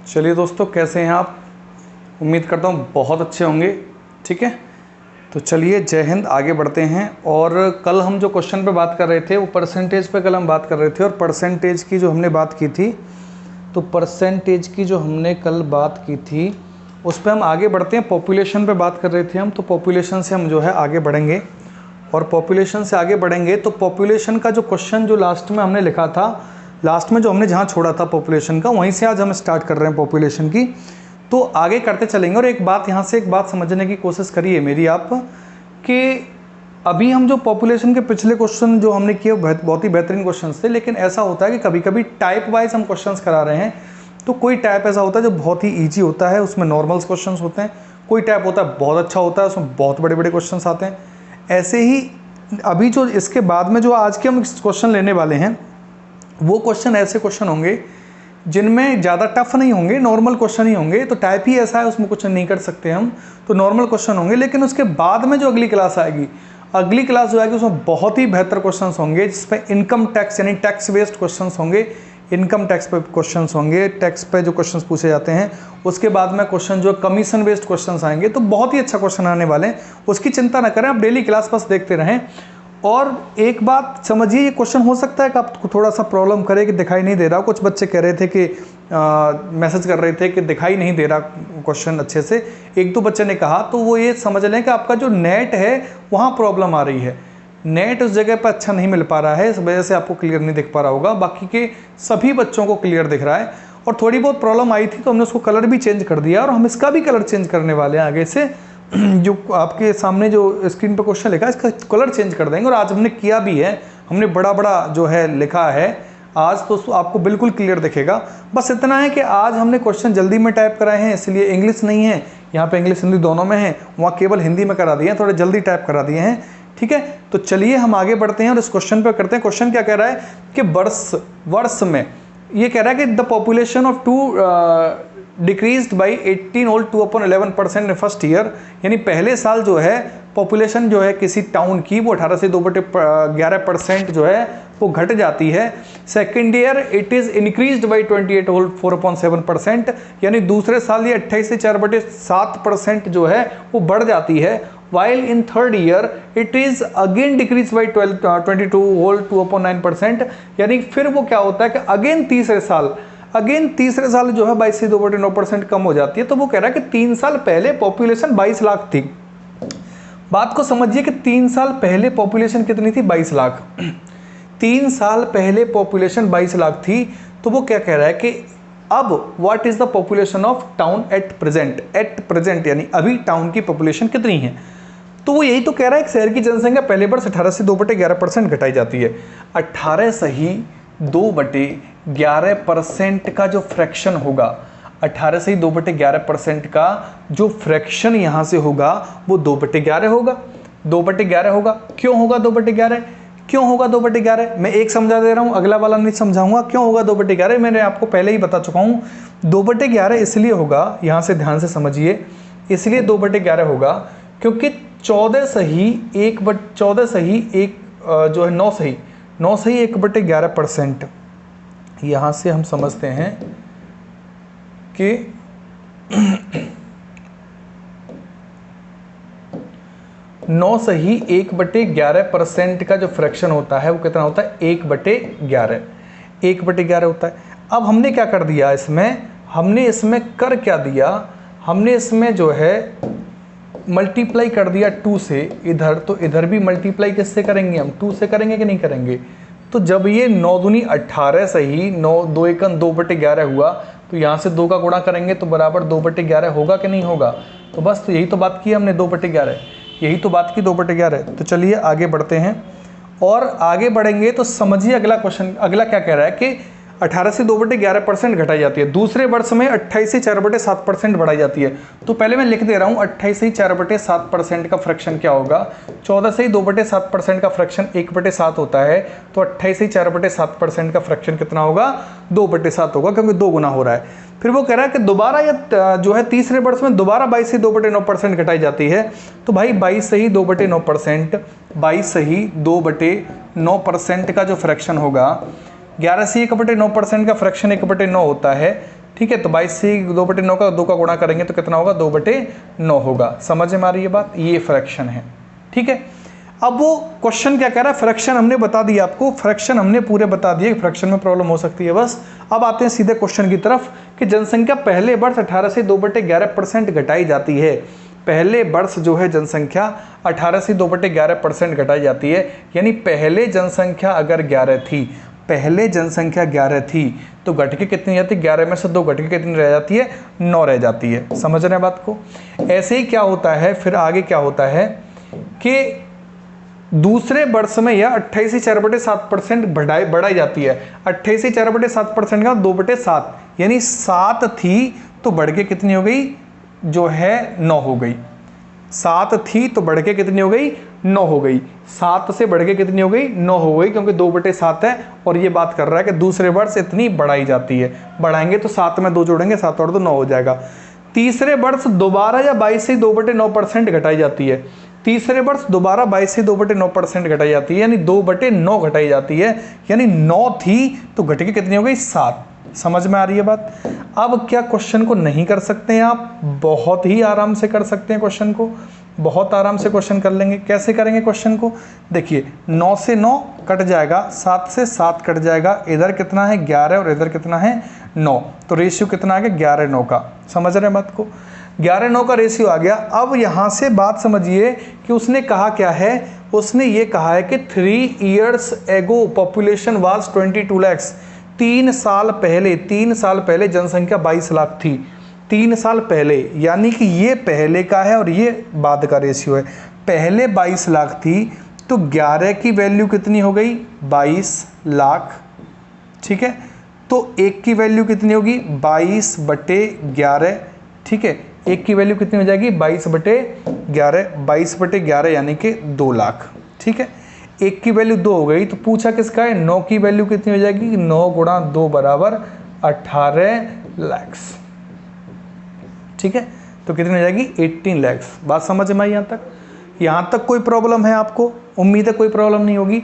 चलिए दोस्तों, कैसे हैं आप? उम्मीद करता हूँ बहुत अच्छे होंगे। ठीक है, तो चलिए जय हिंद, आगे बढ़ते हैं। और कल हम जो क्वेश्चन पे बात कर रहे थे वो परसेंटेज पे कल हम बात कर रहे थे, और परसेंटेज की जो हमने बात की थी, तो परसेंटेज की जो हमने कल बात की थी उस पर हम आगे बढ़ते हैं। पॉपुलेशन पे बात कर रहे थे हम, तो पॉपुलेशन से हम जो है आगे बढ़ेंगे। और पॉपुलेशन से आगे बढ़ेंगे तो पॉपुलेशन का जो क्वेश्चन जो लास्ट में हमने लिखा था, लास्ट में जो हमने जहाँ छोड़ा था पॉपुलेशन का, वहीं से आज हम स्टार्ट कर रहे हैं पॉपुलेशन की। तो आगे करते चलेंगे। और एक बात यहाँ से एक बात समझने की कोशिश करिए मेरी आप, कि अभी हम जो पॉपुलेशन के पिछले क्वेश्चन जो हमने किए बहुत ही बेहतरीन क्वेश्चन थे, लेकिन ऐसा होता है कि कभी कभी टाइप वाइज हम क्वेश्चंस करा रहे हैं। तो कोई टाइप ऐसा होता है जो बहुत ही ईजी होता है, उसमें नॉर्मल्स क्वेश्चंस होते हैं। कोई टाइप होता है बहुत अच्छा होता है, उसमें बहुत बड़े बड़े क्वेश्चंस आते हैं। ऐसे ही अभी जो इसके बाद में जो आज के हम क्वेश्चन लेने वाले हैं, वो क्वेश्चन ऐसे क्वेश्चन होंगे जिनमें ज़्यादा टफ नहीं होंगे, नॉर्मल क्वेश्चन ही होंगे। तो टाइप ही ऐसा है, उसमें कुछ नहीं कर सकते हम, तो नॉर्मल क्वेश्चन होंगे। लेकिन उसके बाद में जो अगली क्लास आएगी, अगली क्लास जो आएगी उसमें बहुत ही बेहतर क्वेश्चंस होंगे, जिसमें इनकम टैक्स यानी टैक्स बेस्ड क्वेश्चंस होंगे। इनकम टैक्स पे क्वेश्चंस होंगे, टैक्स पे जो क्वेश्चंस पूछे जाते हैं। उसके बाद में क्वेश्चन जो कमीशन बेस्ड क्वेश्चंस आएंगे, तो बहुत ही अच्छा क्वेश्चन आने वाले हैं। उसकी चिंता ना करें, आप डेली क्लास बस देखते रहें। और एक बात समझिए, ये क्वेश्चन हो सकता है कि आपको थोड़ा सा प्रॉब्लम करे कि दिखाई नहीं दे रहा। कुछ बच्चे कह रहे थे कि मैसेज कर रहे थे कि दिखाई नहीं दे रहा क्वेश्चन अच्छे से। एक दो बच्चे ने कहा, तो वो ये समझ लें कि आपका जो नेट है वहाँ प्रॉब्लम आ रही है। नेट उस जगह पर अच्छा नहीं मिल पा रहा है, इस वजह से आपको क्लियर नहीं दिख पा रहा होगा। बाकी के सभी बच्चों को क्लियर दिख रहा है। और थोड़ी बहुत प्रॉब्लम आई थी तो हमने उसको कलर भी चेंज कर दिया, और हम इसका भी कलर चेंज करने वाले हैं आगे से। जो आपके सामने जो स्क्रीन पर क्वेश्चन लिखा है, इसका कलर चेंज कर देंगे। और आज हमने किया भी है, हमने बड़ा बड़ा जो है लिखा है आज, तो आपको बिल्कुल क्लियर दिखेगा। बस इतना है कि आज हमने क्वेश्चन जल्दी में टाइप कराए हैं, इसलिए इंग्लिश नहीं है यहाँ पे, इंग्लिश हिंदी दोनों में है। वहाँ केवल हिंदी में करा दिए हैं, थोड़े जल्दी टाइप करा दिए हैं। ठीक है, तो चलिए हम आगे बढ़ते हैं और इस क्वेश्चन पर करते हैं। क्वेश्चन क्या कह रहा है कि वर्ष में ये कह रहा है कि the population of 2 decreased by 18 whole 2/11% in first year, यानी पहले साल जो है पॉपुलेशन जो है किसी टाउन की वो 18 से 2/11% जो है वो घट जाती है। Second year it is increased by 28 whole 4/7%, यानी दूसरे साल ये 28 से 4/7% जो है वो बढ़ जाती है। While in third year it is again decrease by 22 whole 2/9%, यानी फिर वो क्या होता है कि अगेन तीसरे साल जो है 22 से 2/9% कम हो जाती है। तो वो कह रहा है कि 3 साल पहले पॉपुलेशन 22 लाख थी। बात को समझिए कि 3 साल पहले पॉपुलेशन कितनी थी? 22 लाख। 3 साल पहले पॉपुलेशन 22 लाख थी। तो वो क्या कह रहा है कि अब what is the population of town at present, यानी अभी टाउन की पॉपुलेशन कितनी है। तो वो यही तो कह रहा है कि शहर की जनसंख्या पहले वर्ष 18 से 2/11% घटाई जाती है। 18 सही 2/11% का जो फ्रैक्शन होगा, 18 से ही 2/11% का जो फ्रैक्शन यहाँ से होगा वो 2/11 होगा। 2/11 होगा। क्यों होगा 2/11? क्यों होगा 2/11? मैं एक समझा दे रहा हूँ, अगला वाला नहीं समझाऊंगा। क्यों होगा 2/11? मैंने आपको पहले ही बता चुका हूँ। 2/11 इसलिए होगा, यहाँ से ध्यान से समझिए, इसलिए 2/11 होगा क्योंकि 14 सही 1 जो है 9 सही 1/11%। यहाँ से हम समझते हैं कि 9 सही 1/11% का जो फ्रैक्शन होता है वो कितना होता है? 1/11 होता है। अब हमने क्या कर दिया इसमें, हमने इसमें कर क्या दिया, हमने इसमें जो है मल्टीप्लाई कर दिया 2 से इधर, तो इधर भी मल्टीप्लाई किससे करेंगे हम? 2 से करेंगे कि नहीं करेंगे? तो जब ये 9 दूनी 18 सही 9 2 एकन 2/11 हुआ, तो यहाँ से 2 का गुणा करेंगे तो बराबर 2/11 होगा कि नहीं होगा? तो बस तो यही तो बात की हमने, 2/11, यही तो बात की 2/11। तो चलिए आगे बढ़ते हैं। और आगे बढ़ेंगे तो समझिए अगला क्वेश्चन, अगला क्या कह रहा है कि 18 से 2/11% घटाई जाती है। दूसरे वर्ष में 28 से 4/7% बढ़ाई जाती है। तो पहले मैं लिख दे रहा हूँ, 28 से 4/7% का फ्रैक्शन क्या होगा? 14 से 2/7% का फ्रैक्शन 1/7 होता है। तो 28 से 4/7% का फ्रैक्शन कितना होगा? 2/7 होगा, क्योंकि 2 गुना हो रहा है। फिर वो कह रहा है कि दोबारा या जो है तीसरे वर्ष में दोबारा 22 से 2/9% घटाई जाती है। तो भाई 22 से ही 2/9%, 22 से ही 2/9% का जो फ्रैक्शन होगा, 11 से 1/9% का फ्रैक्शन 1/9 होता है। ठीक है। तो 22 से 2/9 का 2 का गुणा करेंगे तो कितना होगा, 2/9 होगा। समझ में आ रही है बात, ये फ्रैक्शन है, ठीक है। अब वो क्वेश्चन क्या कह रहा है, फ्रैक्शन हमने बता दिया आपको, फ्रैक्शन हमने पूरे बता दिए, फ्रैक्शन में प्रॉब्लम हो सकती है बस। अब आते हैं सीधे क्वेश्चन की तरफ कि जनसंख्या पहले वर्ष 18 से 2/11% घटाई जाती है। पहले वर्ष जो है जनसंख्या 18 से 2/11% घटाई जाती है, यानी पहले जनसंख्या अगर 11 थी, पहले जनसंख्या 11 थी तो घट के कितनी जाती है, 11 में से 2 घट के कितनी रह जाती है, 9 रह जाती है। समझ रहे हैं बात को। ऐसे ही क्या होता है फिर आगे क्या होता है कि दूसरे वर्ष में यह 28 से 4/7% बढ़ाई जाती है। 28 से 4/7% का 2/7, यानी 7 थी तो बढ़ के कितनी हो गई, जो है 9 हो गई। 7 थी तो बढ़ के कितनी हो गई, 9 हो गई। 7 से बढ़ के कितनी हो गई, 9 हो गई, क्योंकि 2/7 है। और ये बात कर रहा है कि दूसरे वर्ष इतनी बढ़ाई जाती है। बढ़ाएंगे तो 7 में 2 जोड़ेंगे, 7 और 2 9 हो जाएगा। तीसरे वर्ष दोबारा या 22 से 2/9% घटाई जाती है। तीसरे वर्ष दोबारा 22 से 2/9% घटाई जाती है, यानी 2/9 घटाई जाती है, यानी 9 थी तो घट के कितनी हो गई, 7। समझ में आ रही है बात। अब क्या क्वेश्चन को नहीं कर सकते हैं आप, बहुत ही आराम से कर सकते हैं क्वेश्चन को, बहुत आराम से क्वेश्चन कर लेंगे। कैसे करेंगे क्वेश्चन को, देखिए 9 से 9 कट जाएगा, 7 से 7 कट जाएगा, इधर कितना है 11 और इधर कितना है 9, तो रेशियो कितना आ गया 11/9 का। समझ रहे हैं बात को, 11/9 का रेशियो आ गया। अब यहाँ से बात समझिए कि उसने कहा क्या है, उसने ये कहा है कि 3 years ago population was 22 lakhs। 3 साल पहले जनसंख्या 22 लाख थी। 3 साल पहले, यानी कि ये पहले का है और ये बाद का रेशियो है। पहले 22 लाख थी तो 11 की वैल्यू कितनी हो गई, 22 लाख, ठीक है। तो 1 की वैल्यू कितनी होगी, 22/11, ठीक है। 1 की वैल्यू कितनी हो जाएगी, 22/11, 22/11 यानी कि 2 लाख, ठीक है। 1 की वैल्यू 2 हो गई तो पूछा किसका है, 9 की वैल्यू कितनी हो जाएगी, 9 गुणा 2 बराबर 18 लाख, ठीक है। तो कितनी हो जाएगी, 18 लाख। बात समझ में आई यहाँ तक। यहाँ तक कोई प्रॉब्लम है आपको, उम्मीद है कोई प्रॉब्लम नहीं होगी,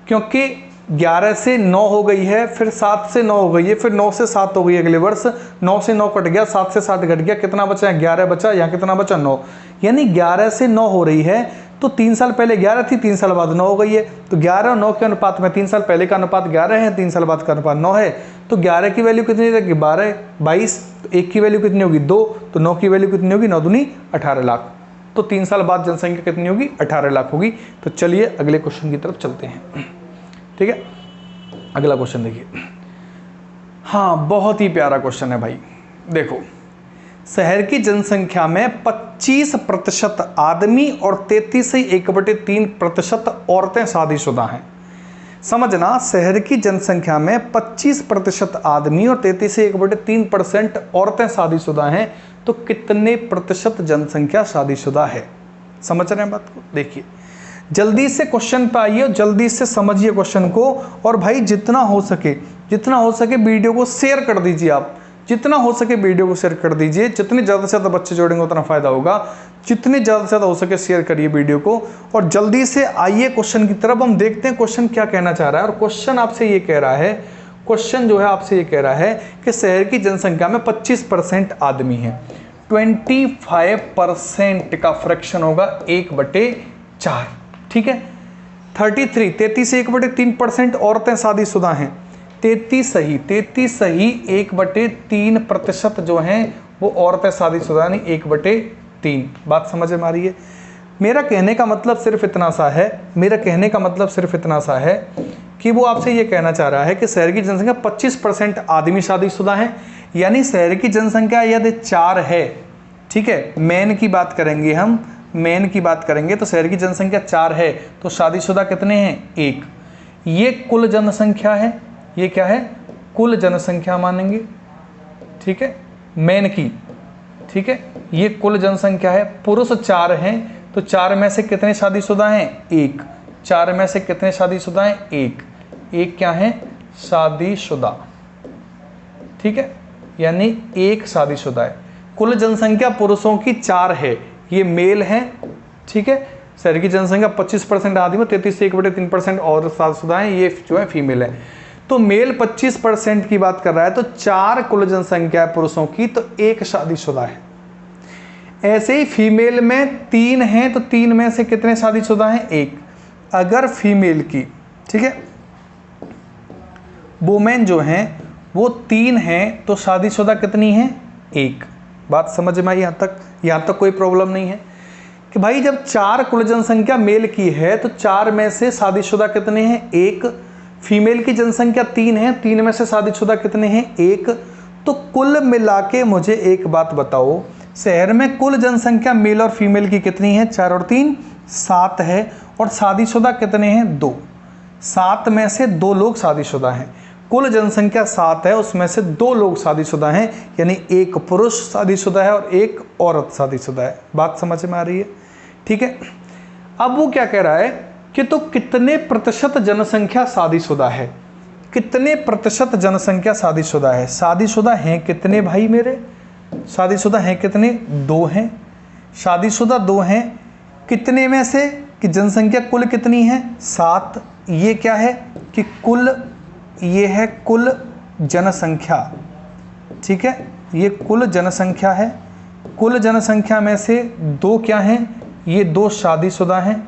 क्योंकि 11 से 9 हो गई है, फिर 7 से 9 हो गई है, फिर 9 से 7 हो गई अगले वर्ष, 9 से 9 कट गया, 7 से 7 घट गया, कितना बचा है 11 बचा, यहाँ कितना बचा 9, यानी 11 से 9 हो रही है। तो 3 साल पहले 11 थी, 3 साल बाद 9 हो गई है, तो 11 और 9 के अनुपात में 3 साल पहले का अनुपात 11 है, 3 साल बाद का अनुपात 9 है। तो 11 की वैल्यू कितनी रहेगी, 12, 22, तो 1 की वैल्यू कितनी होगी 2, तो 9 की वैल्यू कितनी होगी, 9 दूनी 18 लाख। तो 3 साल बाद जनसंख्या कितनी होगी, 18 लाख होगी। तो चलिए अगले क्वेश्चन की तरफ चलते हैं, ठीक है। अगला क्वेश्चन देखिए, हाँ बहुत ही प्यारा क्वेश्चन है भाई। देखो, शहर की जनसंख्या में 25% आदमी और 33 से 1/3% औरतें शादीशुदा हैं। समझना, शहर की जनसंख्या में 25% आदमी और 33 से 1/3% औरतें शादीशुदा हैं, तो कितने प्रतिशत जनसंख्या शादीशुदा है। समझ रहे हैं बात को। देखिए जल्दी से क्वेश्चन पे आइए, जल्दी से समझिए क्वेश्चन को, और भाई जितना हो सके वीडियो को शेयर कर दीजिए। आप जितना हो सके वीडियो को शेयर कर दीजिए, जितने ज़्यादा से ज़्यादा बच्चे जोड़ेंगे उतना फ़ायदा होगा। जितने ज़्यादा से ज़्यादा हो सके शेयर करिए वीडियो को, और जल्दी से आइए क्वेश्चन की तरफ। हम देखते हैं क्वेश्चन क्या कहना चाह रहा है। और क्वेश्चन आपसे ये कह रहा है, क्वेश्चन जो है आपसे ये कह रहा है कि शहर की जनसंख्या में 25% आदमी है, 25% का फ्रैक्शन होगा 1/4, ठीक है। 33 से 1/3% औरतें शादीशुदा हैं। 33 सही 1/3% जो हैं वो औरतें शादीशुदा, यानी 1/3। बात समझ में आ रही है। मेरा कहने का मतलब सिर्फ इतना सा है कि वो आपसे ये कहना चाह रहा है कि शहर की जनसंख्या 25% आदमी शादीशुदा हैं, यानी शहर की जनसंख्या यदि 4 है, ठीक है, मेन की बात करेंगे तो शहर की जनसंख्या 4 है, तो शादीशुदा कितने हैं, 1। ये कुल जनसंख्या है, ये क्या है, कुल जनसंख्या मानेंगे, ठीक है, मेन की, ठीक है। ये कुल जनसंख्या है, पुरुष 4 हैं, तो 4 में से कितने शादीशुदा हैं, 1। 4 में से कितने शादीशुदा हैं, 1 क्या है, शादीशुदा, ठीक है, यानी 1 शादीशुदा है। कुल जनसंख्या पुरुषों की 4 है, ये मेल हैं, ठीक है। शहर की जनसंख्या 25% आदमी, 33 से 1/3% और शादीशुदा हैं, ये जो है फीमेल है। तो मेल 25% की बात कर रहा है, तो 4 कुल जनसंख्या है पुरुषों की, तो 1 शादीशुदा है। ऐसे ही फीमेल में 3 हैं, तो 3 में से कितने शादीशुदा हैं? 1। अगर फीमेल की, ठीक है, वुमेन जो हैं वो 3 हैं, तो शादीशुदा कितनी है? 1। बात समझ में आई? यहाँ तक कोई प्रॉब्लम नहीं है कि भाई जब 4 कुल जनसंख्या मेल की है तो 4 में से शादीशुदा कितने हैं? 1। फीमेल की जनसंख्या 3 है, 3 में से शादीशुदा कितने हैं? 1। तो कुल मिला के मुझे एक बात बताओ, शहर में कुल जनसंख्या मेल और फीमेल की कितनी है? 4 और 3 7 है, और शादीशुदा कितने हैं? 2। 7 में से 2 लोग शादीशुदा हैं। कुल जनसंख्या 7 है, उसमें से 2 लोग शादीशुदा हैं, यानी 1 पुरुष शादीशुदा है और 1 औरत शादीशुदा है। बात समझ में आ रही है? ठीक है। अब वो क्या कह रहा है कि तो कितने प्रतिशत जनसंख्या शादीशुदा है? कितने प्रतिशत जनसंख्या शादीशुदा है? शादीशुदा हैं कितने भाई मेरे? शादीशुदा हैं कितने? 2 हैं। शादीशुदा 2 हैं, कितने में से कि जनसंख्या कुल कितनी है? 7। ये क्या है कि कुल, ये है कुल जनसंख्या, ठीक है, ये कुल जनसंख्या है। कुल जनसंख्या में से 2 क्या हैं? ये 2 शादीशुदा हैं,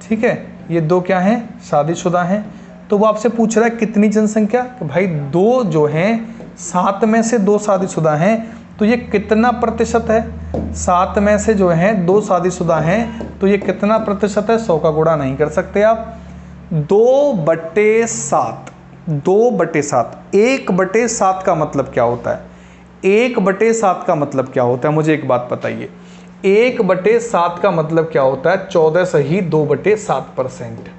ठीक है, ये 2 क्या हैं? शादीशुदा हैं। तो वो आपसे पूछ रहा है कितनी जनसंख्या, कि भाई 2 जो हैं, 7 में से 2 शादीशुदा हैं, तो ये कितना प्रतिशत है? 7 में से जो है 2 शादीशुदा हैं, तो ये कितना प्रतिशत है? 100 का गुणा नहीं कर सकते आप। 2/7, 2/7, 1/7 का मतलब क्या होता है? 1/7 का मतलब क्या होता है? मुझे एक बात बताइए, 1/7 का मतलब क्या होता है? 14 सही 2/7%।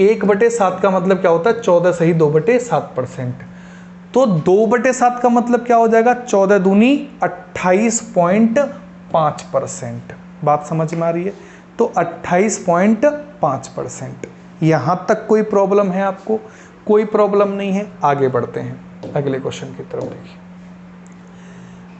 1/7 का मतलब क्या होता है? 14 सही 2/7%। तो 2/7 का मतलब क्या हो जाएगा? 14 दूनी 28.5%। बात समझ में आ रही है? तो 28.5%। यहां तक कोई प्रॉब्लम है आपको? कोई प्रॉब्लम नहीं है। आगे बढ़ते हैं अगले क्वेश्चन की तरफ। देखिए,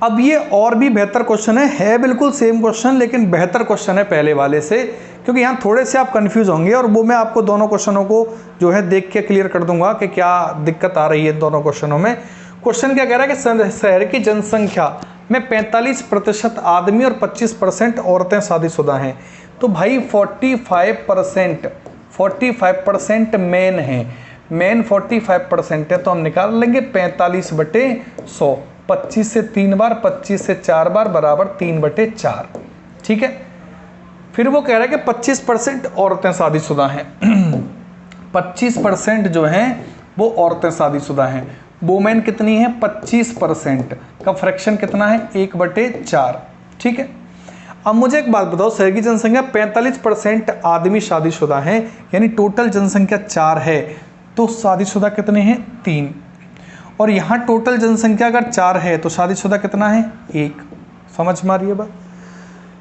अब ये और भी बेहतर क्वेश्चन है बिल्कुल सेम क्वेश्चन, लेकिन बेहतर क्वेश्चन है पहले वाले से, क्योंकि यहाँ थोड़े से आप कंफ्यूज होंगे, और वो मैं आपको दोनों क्वेश्चनों को जो है देख के क्लियर कर दूंगा कि क्या दिक्कत आ रही है दोनों क्वेश्चनों में। क्वेश्चन क्या कह रहा है कि शहर की जनसंख्या में 45% आदमी और 25% औरतें शादीशुदा हैं। तो भाई 45% मेन है, मेन 45% है, तो हम निकाल लेंगे 45/100। 25 से 3 बार, 25 से 4 बार बराबर 3/4, ठीक है। फिर वो कह रहा है कि 25% औरतें शादीशुदा हैं। 25% जो हैं वो औरतें शादीशुदा हैं। वुमेन कितनी है? 25% का फ्रैक्शन कितना है? 1/4, ठीक है। अब मुझे एक बात बताओ, शहर की जनसंख्या 45% आदमी शादीशुदा हैं, यानी टोटल जनसंख्या 4 है, तो शादीशुदा कितने हैं? 3। और यहाँ टोटल जनसंख्या अगर 4 है तो शादीशुदा कितना है? 1। समझ में आ रही है बात?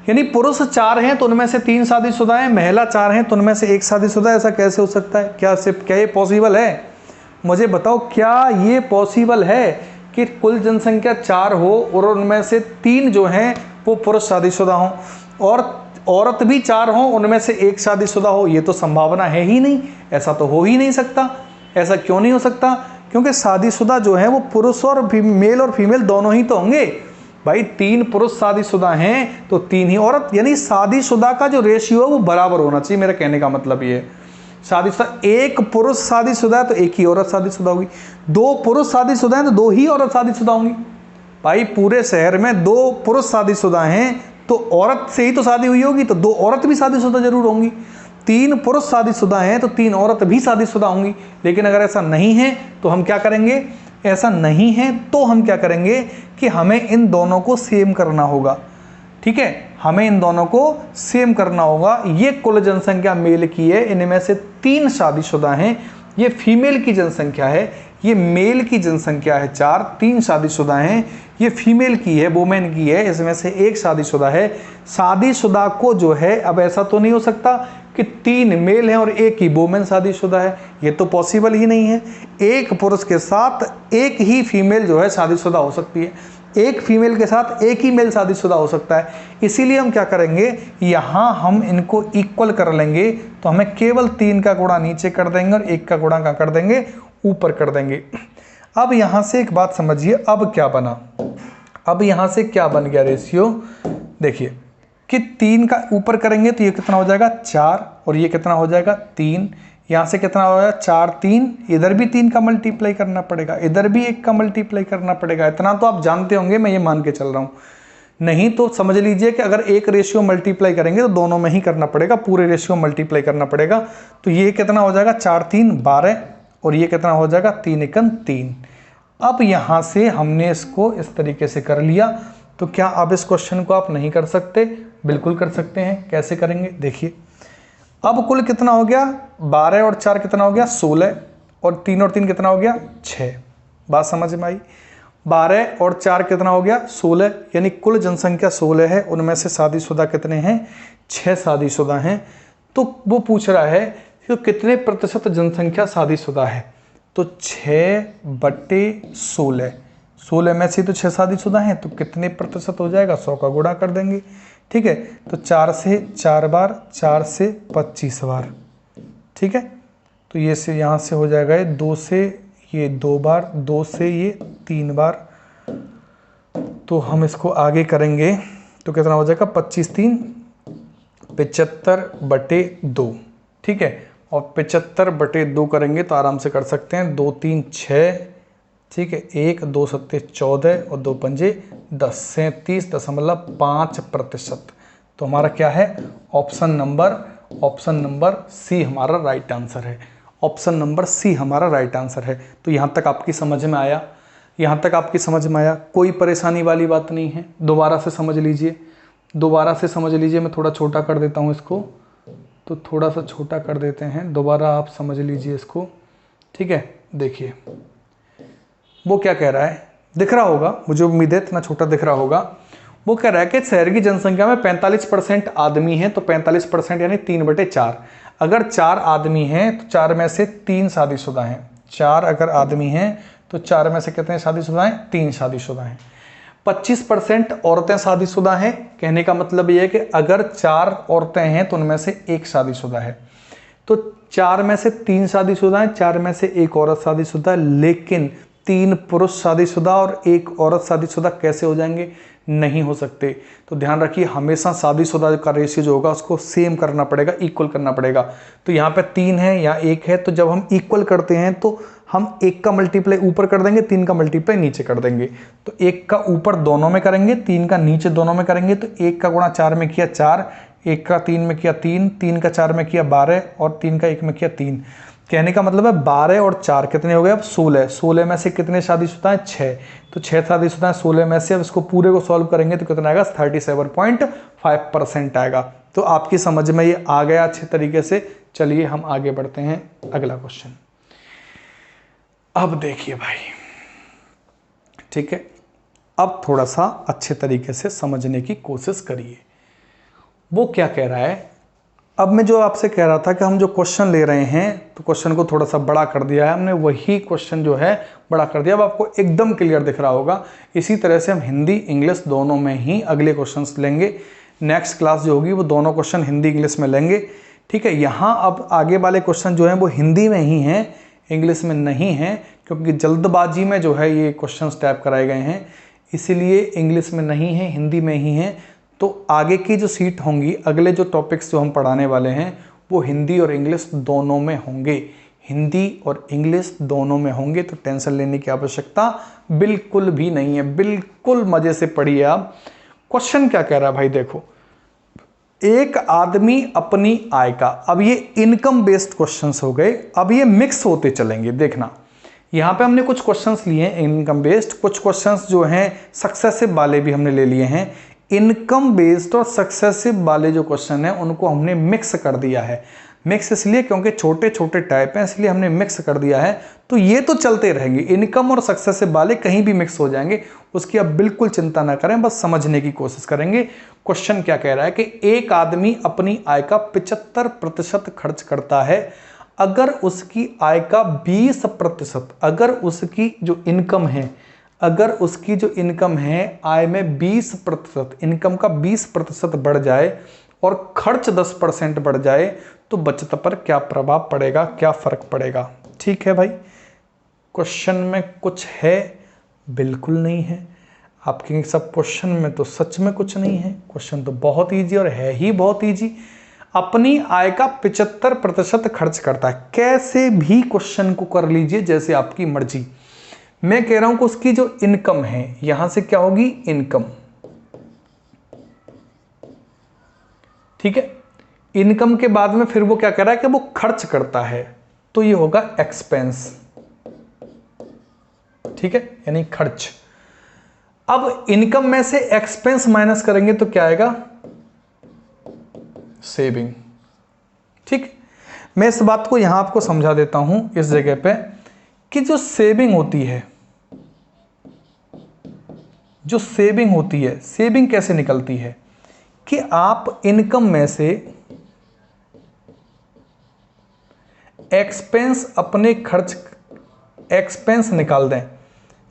यानी पुरुष 4 हैं तो उनमें से 3 शादीशुदा हैं, महिला 4 हैं तो उनमें से 1 शादीशुदा है। ऐसा कैसे हो सकता है? क्या ये पॉसिबल है? मुझे बताओ, क्या ये पॉसिबल है कि कुल जनसंख्या 4 हो और उनमें से 3 जो हैं वो पुरुष शादीशुदा हों, और औरत भी 4 हों, उनमें से 1 शादीशुदा हो? ये तो संभावना है ही नहीं, ऐसा तो हो ही नहीं सकता। ऐसा क्यों नहीं हो सकता? क्योंकि शादीशुदा जो है वो पुरुष और मेल और फीमेल दोनों ही तो होंगे। भाई 3 पुरुष शादीशुदा हैं तो 3 ही औरत, यानी शादीशुदा का जो रेशियो है वो बराबर होना चाहिए। मेरा कहने का मतलब ये है, शादीशुदा 1 पुरुष शादीशुदा है तो 1 ही औरत शादीशुदा होगी, 2 पुरुष शादीशुदा हैं तो 2 ही औरत शादीशुदा होंगी। भाई पूरे शहर में 2 पुरुष शादीशुदा हैं तो औरत से ही तो शादी हुई होगी, तो 2 औरत भी शादीशुदा जरूर होंगी। 3 पुरुष शादीशुदा हैं तो 3 औरत भी शादीशुदा होंगी। लेकिन अगर ऐसा नहीं है तो हम क्या करेंगे? ऐसा नहीं है तो हम क्या करेंगे कि हमें इन दोनों को सेम करना होगा, ठीक है, हमें इन दोनों को सेम करना होगा। ये कुल जनसंख्या मेल की है, इनमें से 3 शादीशुदा हैं। ये फीमेल की जनसंख्या है, ये मेल की जनसंख्या है 4, 3 शादीशुदा हैं। ये फीमेल की है, वुमेन की है, इसमें से 1 शादीशुदा है। शादीशुदा को जो है, अब ऐसा तो नहीं हो सकता कि 3 मेल हैं और 1 ही वुमेन शादीशुदा है, ये तो पॉसिबल ही नहीं है। 1 पुरुष के साथ 1 ही फीमेल जो है शादीशुदा हो सकती है, 1 फीमेल के साथ 1 ही मेल शादीशुदा हो सकता है। इसीलिए हम क्या करेंगे, यहाँ हम इनको इक्वल कर लेंगे, तो हमें केवल 3 का गुणा नीचे कर देंगे और 1 का गुणा कहाँ कर देंगे? ऊपर कर देंगे। अब यहाँ से एक बात समझिए, अब क्या बना, अब यहाँ से क्या बन गया रेशियो, देखिए कि 3 का ऊपर करेंगे तो ये कितना हो जाएगा 4, और ये कितना हो जाएगा 3, यहाँ से कितना हो जाएगा 4 3, इधर भी 3 का मल्टीप्लाई करना पड़ेगा, इधर भी 1 का मल्टीप्लाई करना पड़ेगा। इतना तो आप जानते होंगे, मैं ये मान के चल रहा हूँ। नहीं तो समझ लीजिए कि अगर एक रेशियो मल्टीप्लाई करेंगे तो दोनों में ही करना पड़ेगा, पूरे रेशियो मल्टीप्लाई करना पड़ेगा। तो ये कितना हो जाएगा 4 3 12, और ये कितना हो जाएगा 3 1 3। अब यहाँ से हमने इसको इस तरीके से कर लिया, तो क्या अब इस क्वेश्चन को आप नहीं कर सकते? बिल्कुल कर सकते हैं। कैसे करेंगे देखिए, अब कुल कितना हो गया 12 और 4 कितना हो गया 16, और 3 और 3 कितना हो गया 6। बात समझ में आई? 12 और 4 कितना हो गया 16, यानी कुल जनसंख्या 16 है, उनमें से शादीशुदा कितने हैं 6 शादीशुदा हैं। तो वो पूछ रहा है कि कितने प्रतिशत जनसंख्या शादीशुदा है, तो 6/16, 16 में से तो 6 शादीशुदा हैं, तो कितने प्रतिशत हो जाएगा 100 का गुणा कर देंगे। ठीक है, तो 4 से 4 बार, 4 से 25 बार। ठीक है, तो ये से यहाँ से हो जाएगा 2 से ये 2 बार, 2 से ये 3 बार। तो हम इसको आगे करेंगे तो कितना हो जाएगा 25 3 75/2। ठीक है, और 75/2 करेंगे तो आराम से कर सकते हैं, 2 3 6, ठीक है, 1 2 7 14 और 2 पंजे 10, 37.5%। तो हमारा क्या है ऑप्शन नंबर सी हमारा राइट आंसर है। ऑप्शन नंबर सी हमारा राइट आंसर है। तो यहाँ तक आपकी समझ में आया? यहाँ तक आपकी समझ में आया? कोई परेशानी वाली बात नहीं है। दोबारा से समझ लीजिए, दोबारा से समझ लीजिए। मैं थोड़ा छोटा कर देता हूँ इसको, तो थोड़ा सा छोटा कर देते हैं, दोबारा आप समझ लीजिए इसको। ठीक है, देखिए वो क्या कह रहा है, दिख रहा होगा, मुझे उम्मीद है इतना छोटा दिख रहा होगा। वो कह रहा है कि शहर की जनसंख्या में 45% आदमी हैं, तो 45% यानी 3/4। अगर 4 आदमी हैं तो 4 में से 3 शादीशुदा हैं। 4 अगर आदमी हैं तो 4 में से कितने शादीशुदा हैं? 3 शादीशुदा हैं। 25% औरतें शादीशुदा हैं। कहने का मतलब ये है कि अगर 4 औरतें हैं तो उनमें से 1 शादीशुदा है। तो 4 में से 3 शादीशुदा हैं, 4 में से 1 औरत शादीशुदा है, लेकिन 3 पुरुष शादीशुदा और 1 औरत शादीशुदा कैसे हो जाएंगे? नहीं हो सकते। तो ध्यान रखिए, हमेशा शादीशुदा का रेशियो जो होगा उसको सेम करना पड़ेगा, इक्वल करना पड़ेगा। तो यहाँ पे 3 है, यहाँ 1 है, तो जब हम इक्वल करते हैं तो हम 1 का मल्टीप्लाई ऊपर कर देंगे, 3 का मल्टीप्लाई नीचे कर देंगे। तो 1 का ऊपर दोनों में करेंगे, 3 का नीचे दोनों में करेंगे। तो 1 का गुणा 4 में किया 4, 1 का 3 में किया 3, 3 का 4 में किया 12 और 3 का 1 में किया 3। कहने का मतलब है 12 और 4 कितने हो गए? अब 16। 16 में से कितने शादीशुदा हैं? 6। तो 6 शादीशुदा हैं 16 में से। अब इसको पूरे को सॉल्व करेंगे तो कितना आएगा? 37.5% आएगा। तो आपकी समझ में ये आ गया अच्छे तरीके से। चलिए हम आगे बढ़ते हैं, अगला क्वेश्चन। अब देखिए भाई, ठीक है, अब थोड़ा सा अच्छे तरीके से समझने की कोशिश करिए। वो क्या कह रहा है, अब मैं जो आपसे कह रहा था कि हम जो क्वेश्चन ले रहे हैं तो क्वेश्चन को थोड़ा सा बड़ा कर दिया है हमने, वही क्वेश्चन जो है बड़ा कर दिया। अब आपको एकदम क्लियर दिख रहा होगा। इसी तरह से हम हिंदी इंग्लिश दोनों में ही अगले क्वेश्चंस लेंगे। नेक्स्ट क्लास जो होगी वो दोनों क्वेश्चन हिंदी इंग्लिश में लेंगे। ठीक है, यहाँ अब आगे वाले क्वेश्चन जो हैं वो हिंदी में ही हैं, इंग्लिश में नहीं हैं, क्योंकि जल्दबाजी में जो है ये क्वेश्चन टाइप कराए गए हैं, इसीलिए इंग्लिश में नहीं है, हिंदी में ही हैं। तो आगे की जो सीट होंगी, अगले जो टॉपिक्स जो हम पढ़ाने वाले हैं वो हिंदी और इंग्लिश दोनों में होंगे, हिंदी और इंग्लिश दोनों में होंगे। तो टेंशन लेने की आवश्यकता बिल्कुल भी नहीं है, बिल्कुल मज़े से पढ़िए आप। क्वेश्चन क्या कह रहा है भाई, देखो, एक आदमी अपनी आय का, अब ये इनकम बेस्ड क्वेश्चंस हो गए, अब ये मिक्स होते चलेंगे। देखना, यहाँ पे हमने कुछ क्वेश्चंस लिए हैं इनकम बेस्ड, कुछ क्वेश्चंस जो हैं सक्सेसिव वाले भी हमने ले लिए हैं। इनकम बेस्ड और सक्सेसिव वाले जो क्वेश्चन हैं उनको हमने मिक्स कर दिया है। मिक्स इसलिए क्योंकि छोटे छोटे टाइप हैं, इसलिए हमने मिक्स कर दिया है। तो ये तो चलते रहेंगे, इनकम और सक्सेसिव वाले कहीं भी मिक्स हो जाएंगे, उसकी आप बिल्कुल चिंता ना करें, बस समझने की कोशिश करेंगे। क्वेश्चन क्या कह रहा है कि एक आदमी अपनी आय का 75% खर्च करता है। अगर उसकी आय का 20%, अगर उसकी जो इनकम है, अगर उसकी जो इनकम है आय में 20%, इनकम का 20% बढ़ जाए और खर्च 10% बढ़ जाए, तो बचत पर क्या प्रभाव पड़ेगा, क्या फर्क पड़ेगा? ठीक है भाई, क्वेश्चन में कुछ है? बिल्कुल नहीं है। आप कहेंगे सब क्वेश्चन में तो सच में कुछ नहीं है, क्वेश्चन तो बहुत ईजी और है ही बहुत ईजी। अपनी आय का 75% खर्च करता है। कैसे भी क्वेश्चन को कर लीजिए जैसे आपकी मर्जी। मैं कह रहा हूं कि उसकी जो इनकम है यहां से क्या होगी? इनकम। ठीक है, इनकम के बाद में फिर वो क्या कह रहा है कि वो खर्च करता है, तो ये होगा एक्सपेंस। ठीक है, यानी खर्च। अब इनकम में से एक्सपेंस माइनस करेंगे तो क्या आएगा? सेविंग। ठीक, मैं इस बात को यहां आपको समझा देता हूं इस जगह पे कि जो सेविंग होती है, जो सेविंग होती है, सेविंग कैसे निकलती है कि आप इनकम में से एक्सपेंस अपने खर्च एक्सपेंस निकाल दें।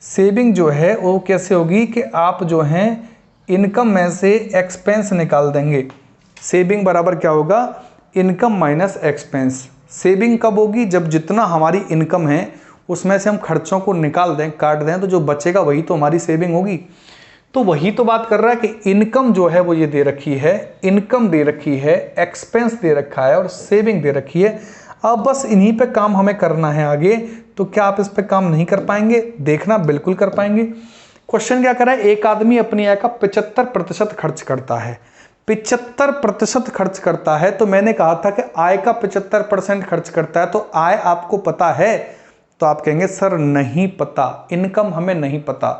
सेविंग जो है वो कैसे होगी कि आप जो हैं इनकम में से एक्सपेंस निकाल देंगे। सेविंग बराबर क्या होगा? Income minus expense. सेविंग कब होगी? जब जितना हमारी इनकम है उसमें से हम खर्चों को निकाल दें, काट दें, तो जो बचेगा वही तो हमारी सेविंग होगी। तो वही तो बात कर रहा है कि इनकम जो है वो ये दे रखी है, इनकम दे रखी है, एक्सपेंस दे रखा है और सेविंग दे रखी है। अब बस इन्हीं पे काम हमें करना है आगे। तो क्या आप इस पे काम नहीं कर पाएंगे? देखना, बिल्कुल कर पाएंगे। क्वेश्चन क्या कर रहा है? एक आदमी अपनी आय का 75% खर्च करता है। 75% खर्च करता है, तो मैंने कहा था कि आय का 75% खर्च करता है, तो आय आपको पता है? तो आप कहेंगे सर नहीं पता, इनकम हमें नहीं पता।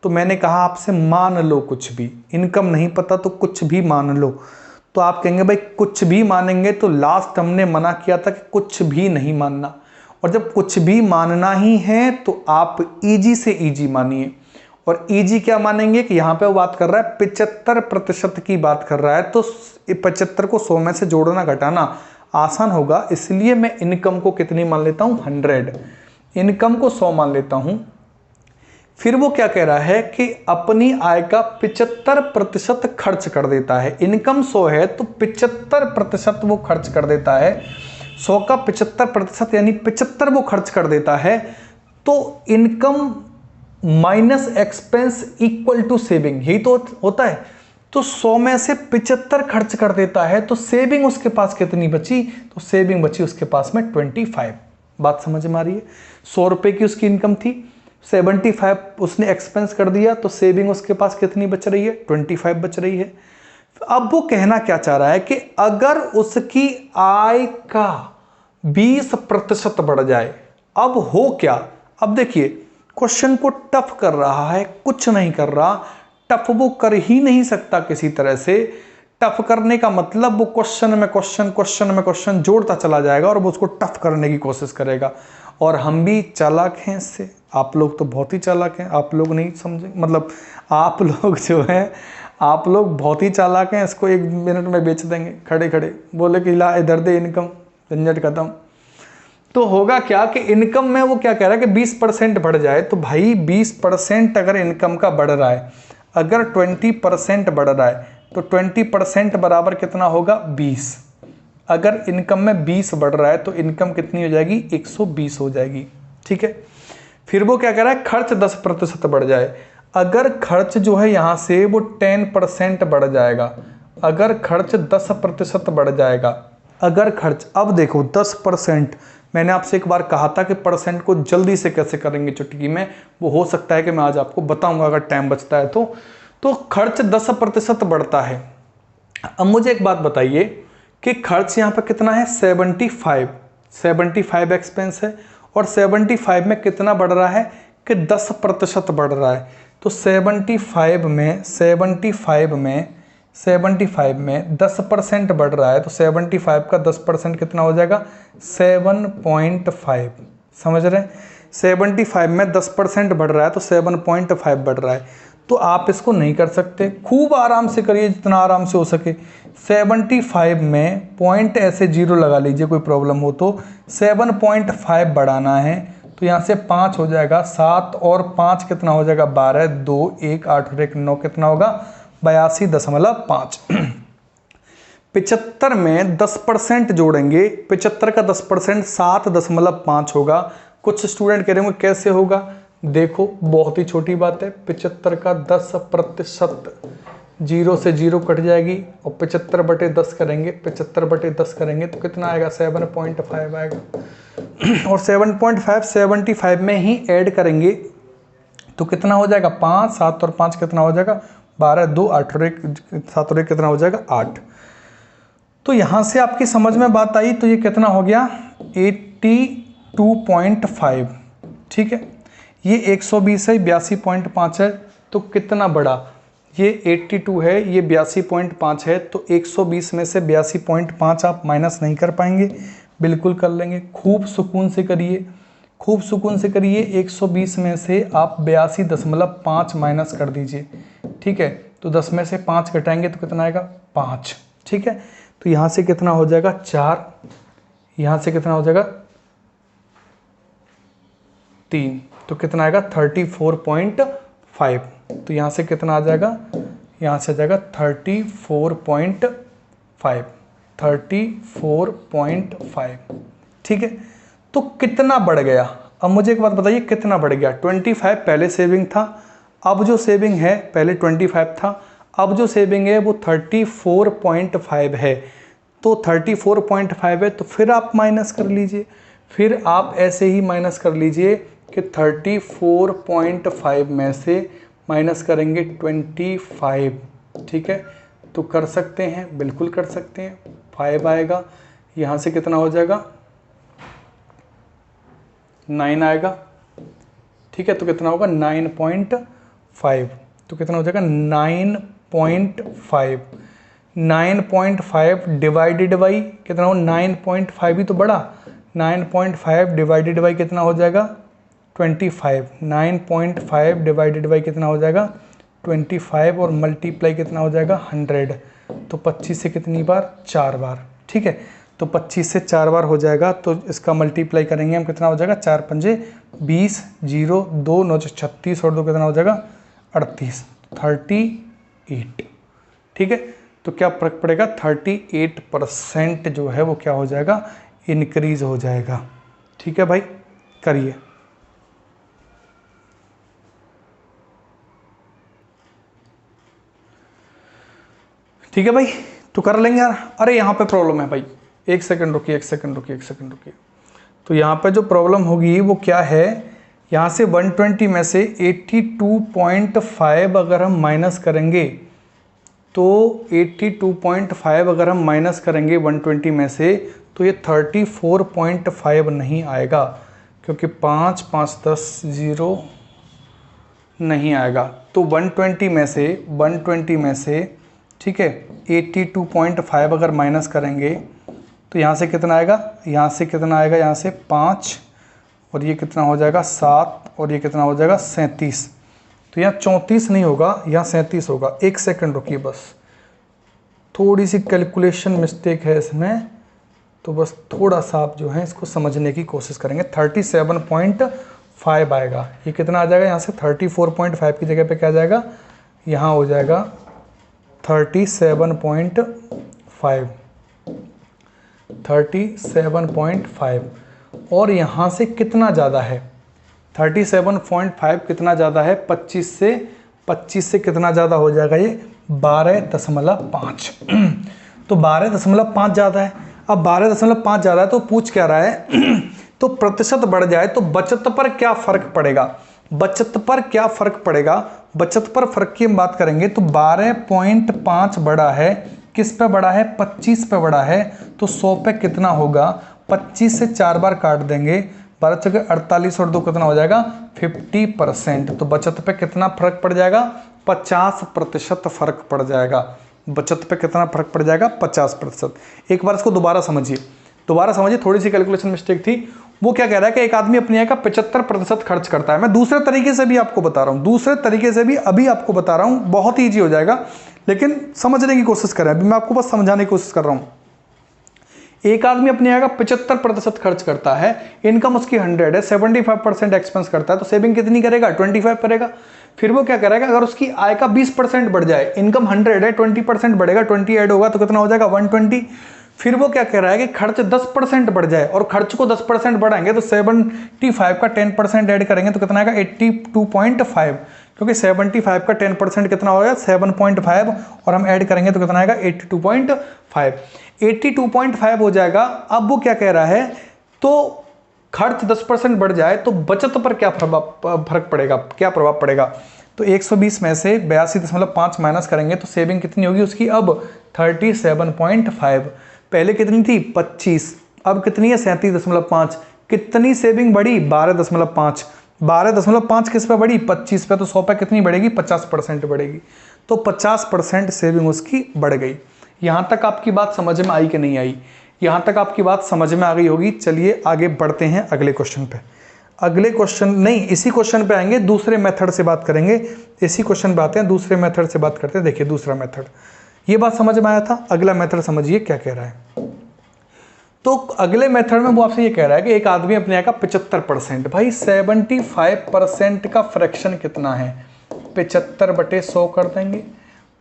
तो मैंने कहा आपसे मान लो कुछ भी, इनकम नहीं पता तो कुछ भी मान लो। तो आप कहेंगे भाई कुछ भी मानेंगे, तो लास्ट हमने मना किया था कि कुछ भी नहीं मानना। और जब कुछ भी मानना ही है तो आप इजी से इजी मानिए। और इजी क्या मानेंगे कि यहाँ पे वो बात कर रहा है 75% की बात कर रहा है, तो 75 को 100 में से जोड़ना घटाना आसान होगा, इसलिए मैं इनकम को कितनी मान लेता हूँ? 100। इनकम को 100 मान लेता हूँ। फिर वो क्या कह रहा है कि अपनी आय का 75% खर्च कर देता है। इनकम 100 है तो 75% वो खर्च कर देता है। 100 का 75% यानी 75 वो खर्च कर देता है। तो income minus expense equal to saving, यही तो होता है। तो 100 में से 75 खर्च कर देता है, तो सेविंग उसके पास कितनी बची? तो सेविंग बची उसके पास में 25। बात समझ में आ रही है? 100 रुपए की उसकी इनकम थी, 75 उसने एक्सपेंस कर दिया, तो सेविंग उसके पास कितनी बच रही है? 25 बच रही है। अब वो कहना क्या चाह रहा है कि अगर उसकी आय का 20% बढ़ जाए, अब हो क्या? अब देखिए क्वेश्चन को टफ कर रहा है, कुछ नहीं कर रहा। टफ वो कर ही नहीं सकता किसी तरह से। टफ करने का मतलब वो क्वेश्चन में क्वेश्चन जोड़ता चला जाएगा और वो उसको टफ करने की कोशिश करेगा। और हम भी चालाक हैं इससे, आप लोग तो बहुत ही चालाक हैं। आप लोग नहीं समझे, मतलब आप लोग जो हैं, आप लोग बहुत ही चालाक हैं। इसको 1 मिनट में बेच देंगे खड़े खड़े, बोले कि ला इधर दे इनकम, झंझट खत्म। तो होगा क्या कि इनकम में वो क्या कह रहा है कि 20% बढ़ जाए। तो भाई 20% अगर इनकम का बढ़ रहा है, अगर 20% बढ़ रहा है, तो 20% बराबर कितना होगा? 20। अगर इनकम में 20 बढ़ रहा है तो इनकम कितनी हो जाएगी? 120 हो जाएगी। ठीक है। फिर वो क्या कह रहा है? खर्च 10% बढ़ जाए। अगर खर्च जो है यहाँ से वो 10% बढ़ जाएगा, अगर खर्च 10% बढ़ जाएगा, अगर खर्च, अब देखो 10%, मैंने आपसे एक बार कहा था कि परसेंट को जल्दी से कैसे करेंगे चुटकी में, वो हो सकता है कि मैं आज आपको बताऊंगा अगर टाइम बचता है तो खर्च 10% बढ़ता है। अब मुझे एक बात बताइए कि खर्च यहाँ पर कितना है? 75 एक्सपेंस है, और 75 में कितना बढ़ रहा है कि 10% बढ़ रहा है। तो 75 में 10% बढ़ रहा है, तो 75 का 10% कितना हो जाएगा? 7.5। समझ रहे हैं? 75 में 10% बढ़ रहा है तो 7.5 बढ़ रहा है। तो आप इसको नहीं कर सकते, खूब आराम से करिए जितना आराम से हो सके। 75 में पॉइंट ऐसे 0 लगा लीजिए, कोई प्रॉब्लम हो तो। 7.5 बढ़ाना है तो यहाँ से 5 हो जाएगा, 7 और 5 कितना हो जाएगा? 12, 2, 1, 8 और 1, 9, कितना होगा? 82.5। 75 में 10% जोड़ेंगे, 75 का 10% 7.5 होगा, कुछ स्टूडेंट कह रहे होंगे कैसे होगा, देखो बहुत ही छोटी बात है, 75 का 10%, 0 से 0 कट जाएगी और 75/10 करेंगे, 75/10 करेंगे तो कितना आएगा, 7.5 आएगा। और 7.5 75 में ही ऐड करेंगे तो कितना हो जाएगा, 5, 7 और 5 कितना हो जाएगा, 12, 2, 8 और 1, 7 और 1 कितना हो जाएगा, 8। तो यहाँ से आपकी समझ में बात आई, तो ये कितना हो गया, 82.5। ठीक है, ये 120 है, 82.5 है, तो कितना बड़ा, ये 82 है, ये 82.5 है, तो 120 में से 82.5 आप माइनस नहीं कर पाएंगे, बिल्कुल कर लेंगे। खूब सुकून से करिए, खूब सुकून से करिए। 120 में से आप 82.5 माइनस कर दीजिए। ठीक है, तो 10 में से 5 घटाएंगे तो कितना आएगा, 5। ठीक है, तो यहाँ से कितना हो जाएगा, 4, यहाँ से कितना हो जाएगा, 3, तो कितना आएगा 34.5। तो यहाँ से कितना आ जाएगा, यहाँ से आ जाएगा 34.5, 34.5। ठीक है, तो कितना बढ़ गया, अब मुझे एक बात बताइए कितना बढ़ गया। 25 पहले सेविंग था, अब जो सेविंग है, पहले 25 था, अब जो सेविंग है वो 34.5 है। तो 34.5 है, तो फिर आप माइनस कर लीजिए, फिर आप ऐसे ही माइनस कर लीजिए कि 34.5 में से माइनस करेंगे 25। ठीक है, तो कर सकते हैं, बिल्कुल कर सकते हैं। 5 आएगा, यहाँ से कितना हो जाएगा, 9 आएगा। ठीक है, तो कितना होगा 9.5, तो कितना हो जाएगा 9.5। 9.5 डिवाइडेड बाई कितना हो, 9.5 ही तो बड़ा, 9.5 डिवाइडेड बाई कितना हो जाएगा, 25। 9.5 डिवाइडेड बाई कितना हो जाएगा, 25 और मल्टीप्लाई कितना हो जाएगा, 100। तो 25 से कितनी बार, 4 बार। ठीक है, तो 25 से 4 बार हो जाएगा, तो इसका मल्टीप्लाई करेंगे हम, कितना हो जाएगा, 4 पंजे 20, 0, 2, 9 36 और 2 कितना हो जाएगा, 38, 38। ठीक है, तो क्या फर्क पड़ेगा, 38% जो है वो क्या हो जाएगा, इंक्रीज हो जाएगा। ठीक है भाई, करिए। ठीक है भाई, तो कर लेंगे यार। अरे यहाँ पे प्रॉब्लम है भाई, एक सेकंड रुकिए, एक सेकंड रुकिए, एक सेकंड रुकिए। तो यहाँ पे जो प्रॉब्लम होगी वो क्या है, यहाँ से 120 में से 82.5 अगर हम माइनस करेंगे, तो 82.5 अगर हम माइनस करेंगे 120 में से, तो ये 34.5 नहीं आएगा, क्योंकि 5, 5, 10, 0 नहीं आएगा। तो 120 में से ठीक है 82.5 अगर माइनस करेंगे तो यहाँ से कितना आएगा, यहाँ से कितना आएगा, यहाँ से 5 और ये कितना हो जाएगा 7 और ये कितना हो जाएगा 37। तो यहाँ 34 नहीं होगा, यहाँ 37 होगा। एक सेकंड रुकिए, बस थोड़ी सी कैलकुलेशन मिस्टेक है इसमें, तो बस थोड़ा सा आप जो है इसको समझने की कोशिश करेंगे। 37.5 आएगा, ये कितना आ जाएगा, यहाँ से 34.5 की जगह पे क्या आ जाएगा, यहाँ हो जाएगा 37.5, 37.5। और यहाँ से कितना ज़्यादा है, 37.5 कितना ज़्यादा है, 25 से कितना ज़्यादा हो जाएगा, ये 12.5। तो 12.5 ज़्यादा है। अब 12.5 ज़्यादा है तो पूछ क्या रहा है तो प्रतिशत बढ़ जाए तो बचत पर क्या फ़र्क पड़ेगा, बचत पर क्या फ़र्क पड़ेगा, बचत पर फ़र्क की हम बात करेंगे तो 12.5 बड़ा है, किस पे बड़ा है, 25 पे बड़ा है। तो 100 पे कितना होगा, 25 से 4 बार काट देंगे, 12 चौके 48 और 2 कितना हो जाएगा 50%। तो बचत पे कितना फ़र्क पड़ जाएगा, 50% फ़र्क पड़ जाएगा। बचत पे कितना फ़र्क पड़ जाएगा, 50%। एक बार इसको दोबारा समझिए, थोड़ी सी कैलकुलेशन मिस्टेक थी। वो क्या कह रहा है कि एक आदमी अपनी आय का 75% खर्च करता है। मैं दूसरे तरीके से भी आपको बता रहा हूँ, दूसरे तरीके से भी अभी आपको बता रहा हूँ, बहुत ईजी हो जाएगा, लेकिन समझने की कोशिश करें। अभी मैं आपको बस समझाने की कोशिश कर रहा हूँ। एक आदमी अपनी आय का 75% खर्च करता है, इनकम उसकी 100 है, 75% एक्सपेंस करता है, तो सेविंग कितनी करेगा, 25 करेगा। फिर वो क्या करेगा, अगर उसकी आय का 20% बढ़ जाए, इनकम 100 है, 20% बढ़ेगा, 20 ऐड होगा तो कितना हो जाएगा 120। फिर वो क्या कह रहा है कि खर्च 10% बढ़ जाए, और खर्च को 10% बढ़ाएंगे तो 75 का 10% ऐड करेंगे तो कितना आएगा 82.5, क्योंकि 75 का 10% कितना होगा 7.5, और हम ऐड करेंगे तो कितना आएगा 82.5, 82.5 हो जाएगा। अब वो क्या कह रहा है, तो खर्च 10% बढ़ जाए तो बचत पर क्या फर्क पड़ेगा, क्या प्रभाव पड़ेगा। तो 120 में से 82.5 माइनस करेंगे तो सेविंग कितनी होगी उसकी अब 37.5। पहले कितनी थी 25, अब कितनी है 37.5। कितनी सेविंग बढ़ी 12.5। 12.5 किस पे बढ़ी 25 पे, तो 100 पे कितनी बढ़ेगी 50% बढ़ेगी। तो 50% सेविंग उसकी बढ़ गई। यहाँ तक आपकी बात समझ में आई कि नहीं आई? यहाँ तक आपकी बात समझ में आ गई होगी। चलिए आगे बढ़ते हैं अगले क्वेश्चन पे। अगले क्वेश्चन नहीं, इसी क्वेश्चन पे आएंगे, दूसरे मेथड से बात करेंगे। इसी क्वेश्चन पे आते हैं, दूसरे मेथड से बात करते हैं। देखिए दूसरा मेथड, ये बात समझ में आया था। अगला मेथड समझिए क्या कह रहा है। तो अगले मेथड में वो आपसे ये कह रहा है कि एक आदमी अपने यहाँ का 75%, भाई 75% का फ्रैक्शन कितना है, 75/100 कर देंगे।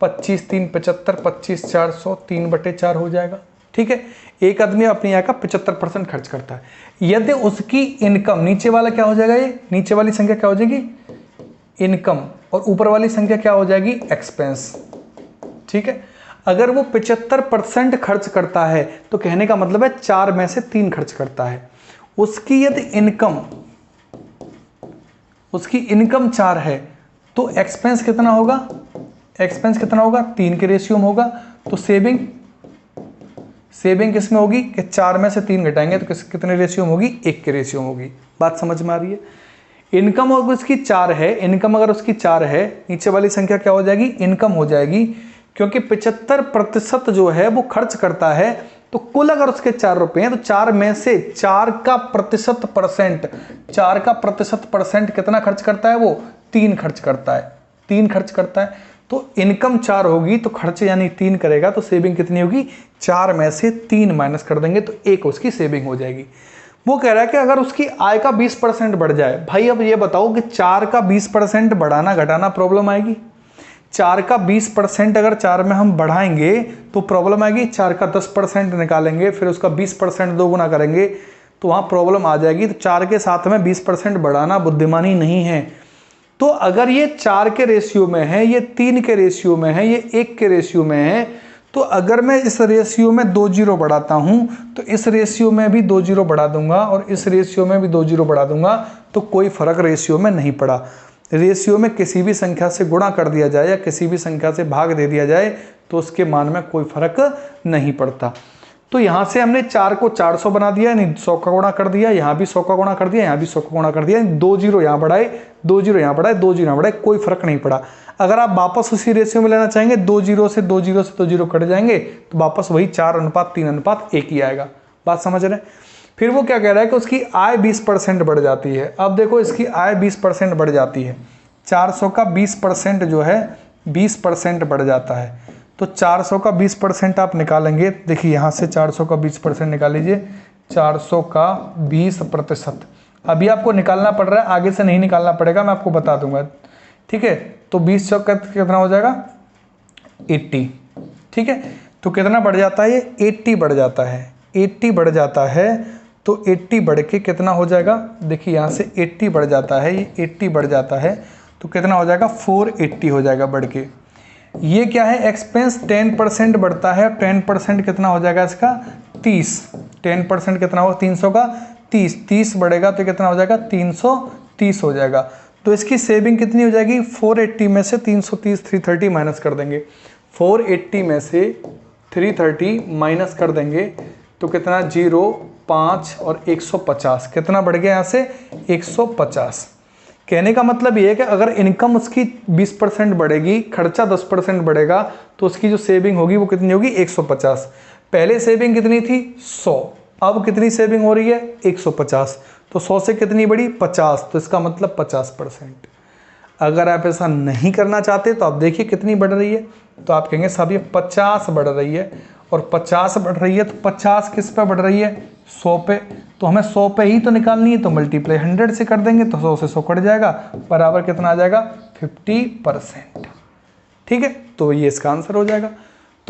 25 3 75, 25 4 100, 3/4 हो जाएगा। ठीक है, एक आदमी अपने यहाँ का 75% खर्च करता है। यदि उसकी इनकम, नीचे वाला क्या हो जाएगा, ये नीचे वाली संख्या क्या हो जाएगी इनकम, और ऊपर वाली संख्या क्या हो जाएगी एक्सपेंस। ठीक है, अगर वो 75% खर्च करता है तो कहने का मतलब है 4 में से 3 खर्च करता है। उसकी यदि इनकम 4 है तो एक्सपेंस कितना होगा, एक्सपेंस कितना होगा 3 के रेशियो में होगा। तो सेविंग किस में होगी कि 4 में से 3 घटाएंगे तो कितने रेशियो में होगी 1 के रेशियो में होगी। बात समझ में आ रही है। इनकम अगर उसकी 4 है, इनकम अगर उसकी 4 है, नीचे वाली संख्या क्या हो जाएगी इनकम हो जाएगी, क्योंकि 75% जो है वो खर्च करता है। तो कुल अगर उसके 4 रुपए हैं तो 4 में से 4 का प्रतिशत परसेंट कितना खर्च करता है वो 3 खर्च करता है, 3 खर्च करता है। तो इनकम 4 होगी तो खर्च यानी 3 करेगा, तो सेविंग कितनी होगी 4 में से 3 माइनस कर देंगे तो 1 उसकी सेविंग हो जाएगी। वो कह रहा है कि अगर उसकी आय का 20% बढ़ जाए, भाई अब ये बताओ कि 4 का 20% बढ़ाना घटाना प्रॉब्लम आएगी। 4 का 20% अगर 4 में हम बढ़ाएंगे तो प्रॉब्लम आएगी। 4 का 10% निकालेंगे, फिर उसका 20% 2 गुना करेंगे तो वहाँ प्रॉब्लम आ जाएगी। तो 4 के साथ में 20% बढ़ाना बुद्धिमानी नहीं है। तो अगर ये 4 के रेशियो में है, ये 3 के रेशियो में है, ये 1 के रेशियो में है, तो अगर मैं इस रेशियो में 2 जीरो बढ़ाता हूँ तो इस रेशियो में भी 2 जीरो बढ़ा दूंगा और इस रेशियो में भी 2 जीरो बढ़ा दूंगा, तो कोई फर्क रेशियो में नहीं पड़ा। रेशियो में किसी भी संख्या से गुणा कर दिया जाए या किसी भी संख्या से भाग दे दिया जाए तो उसके मान में कोई फर्क नहीं पड़ता। तो यहाँ से हमने 4 को 400 बना दिया, यानी 100 का गुणा कर दिया, यहाँ भी 100 का गुणा कर दिया, यहाँ भी 100 का गुणा कर दिया। 2 जीरो यहाँ बढ़ाए, 2 जीरो यहाँ बढ़ाए, 2 जीरो यहाँ बढ़ाए, कोई फर्क नहीं पड़ा। अगर आप वापस उसी रेशियो में लेना चाहेंगे, 2 जीरो से 2 जीरो से 2 जीरो कट जाएंगे तो वापस वही 4:3:1 ही आएगा। बात समझ रहे हैं। फिर वो क्या कह रहा है कि उसकी आय 20% बढ़ जाती है। अब देखो इसकी आय 20% बढ़ जाती है, 400 का 20% जो है 20% बढ़ जाता है। तो 400 का 20% आप निकालेंगे, देखिए यहाँ से 400 का 20% निकाल लीजिए, 400 का 20%। अभी आपको निकालना पड़ रहा है, आगे से नहीं निकालना पड़ेगा, मैं आपको बता दूंगा। ठीक है, तो 20 चौका कितना हो जाएगा 80। ठीक है, तो कितना बढ़ जाता है ये 80 बढ़ जाता है, 80 बढ़ जाता है। तो 80 बढ़ के कितना हो जाएगा, देखिए यहाँ से 80 बढ़ जाता है, ये 80 बढ़ जाता है तो कितना हो जाएगा 480 हो जाएगा बढ़ के। ये क्या है एक्सपेंस 10% बढ़ता है, 10% कितना हो जाएगा इसका 30। 10% कितना होगा 300 का 30, 30 बढ़ेगा तो कितना हो जाएगा 330 हो जाएगा। तो इसकी सेविंग कितनी हो जाएगी 480 में से 330 330 माइनस कर देंगे। 480 में से 330 माइनस कर देंगे तो कितना 0 5 और 150, कितना बढ़ गया यहाँ से 150। कहने का मतलब ये है कि अगर इनकम उसकी 20% बढ़ेगी, खर्चा 10% बढ़ेगा, तो उसकी जो सेविंग होगी वो कितनी होगी 150। पहले सेविंग कितनी थी 100, अब कितनी सेविंग हो रही है 150। तो 100 से कितनी बढ़ी 50, तो इसका मतलब 50%। अगर आप ऐसा नहीं करना चाहते तो आप देखिए कितनी बढ़ रही है, तो आप कहेंगे साहब ये 50 बढ़ रही है, और 50 बढ़ रही है तो 50 किस पे बढ़ रही है 100 पे। तो हमें 100 पे ही तो निकालनी है, तो मल्टीप्लाई 100 से कर देंगे तो 100 से 100 कट जाएगा, बराबर कितना आ जाएगा 50%। ठीक है, तो ये इसका आंसर हो जाएगा।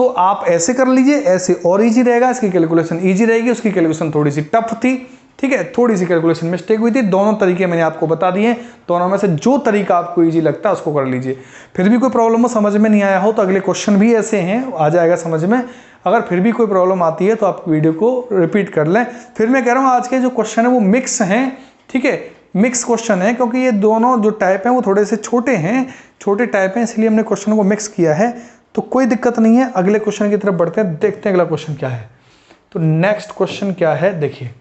तो आप ऐसे कर लीजिए, ऐसे और इजी रहेगा, इसकी कैलकुलेशन इजी रहेगी, उसकी कैलकुलेशन थोड़ी सी टफ थी, ठीक है, थोड़ी सी कैलकुलेशन मिस्टेक हुई थी। दोनों तरीके मैंने आपको बता दिए, दोनों में से जो तरीका आपको इजी लगता है उसको कर लीजिए। फिर भी कोई प्रॉब्लम हो, समझ में नहीं आया हो, तो अगले क्वेश्चन भी ऐसे हैं, आ जाएगा समझ में। अगर फिर भी कोई प्रॉब्लम आती है तो आप वीडियो को रिपीट कर लें। फिर मैं कह रहा हूँ आज के जो क्वेश्चन है वो मिक्स हैं, ठीक है, मिक्स क्वेश्चन है, क्योंकि ये दोनों जो टाइप हैं वो थोड़े से छोटे हैं, छोटे टाइप हैं, इसलिए हमने क्वेश्चन को मिक्स किया है। तो कोई दिक्कत नहीं है, अगले क्वेश्चन की तरफ बढ़ते हैं, देखते हैं अगला क्वेश्चन क्या है। तो नेक्स्ट क्वेश्चन क्या है, देखिए,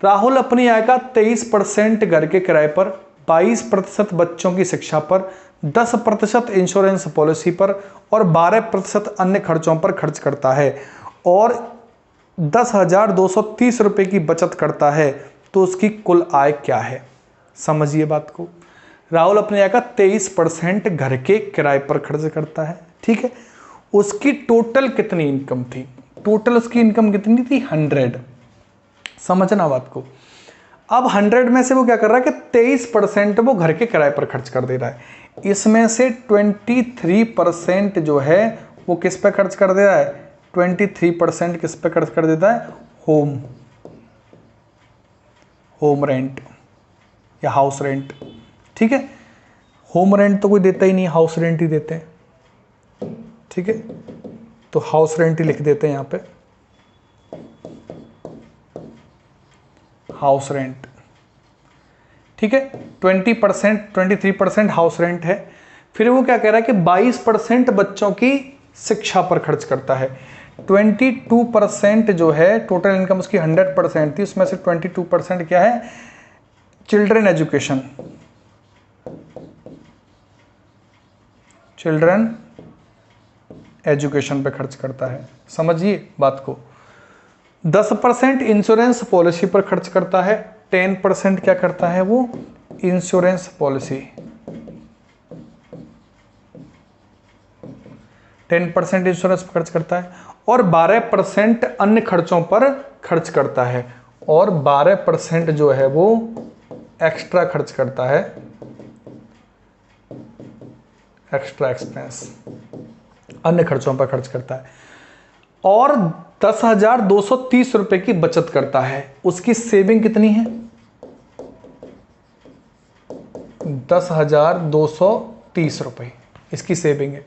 राहुल अपनी आय का 23% घर के किराए पर, 22% बच्चों की शिक्षा पर, 10% इंश्योरेंस पॉलिसी पर और 12% अन्य खर्चों पर खर्च करता है और 10,230 रुपये की बचत करता है, तो उसकी कुल आय क्या है? समझिए बात को। राहुल अपनी आय का 23% घर के किराए पर खर्च करता है, ठीक है। उसकी टोटल कितनी इनकम थी? टोटल उसकी इनकम कितनी थी? 100। समझना बात को। अब 100 में से वो क्या कर रहा है कि 23% वो घर के किराए पर खर्च कर दे रहा है। इसमें से 23% जो है वो किस पे खर्च कर दे रहा है? 23% किस पे खर्च कर देता है? होम रेंट या हाउस रेंट, ठीक है। होम रेंट तो कोई देता ही नहीं, हाउस रेंट ही देते हैं, ठीक है। तो हाउस रेंट ही लिख देते हैं यहाँ पे, हाउस रेंट, ठीक है। 23% हाउस रेंट है। फिर वो क्या कह रहा है कि 22% बच्चों की शिक्षा पर खर्च करता है। 22% जो है, टोटल इनकम उसकी 100% थी, उसमें से 22% क्या है? चिल्ड्रन एजुकेशन, चिल्ड्रन एजुकेशन पे खर्च करता है। समझिए बात को। 10% इंश्योरेंस पॉलिसी पर खर्च करता है। 10% क्या करता है वो? इंश्योरेंस पॉलिसी, 10% इंश्योरेंस पर खर्च करता है और 12% अन्य खर्चों पर खर्च करता है और 12% जो है वो एक्स्ट्रा खर्च करता है, एक्स्ट्रा एक्सपेंस, अन्य खर्चों पर खर्च करता है और 10,230 रुपए की बचत करता है। उसकी सेविंग कितनी है? 10,230 रुपए इसकी सेविंग है।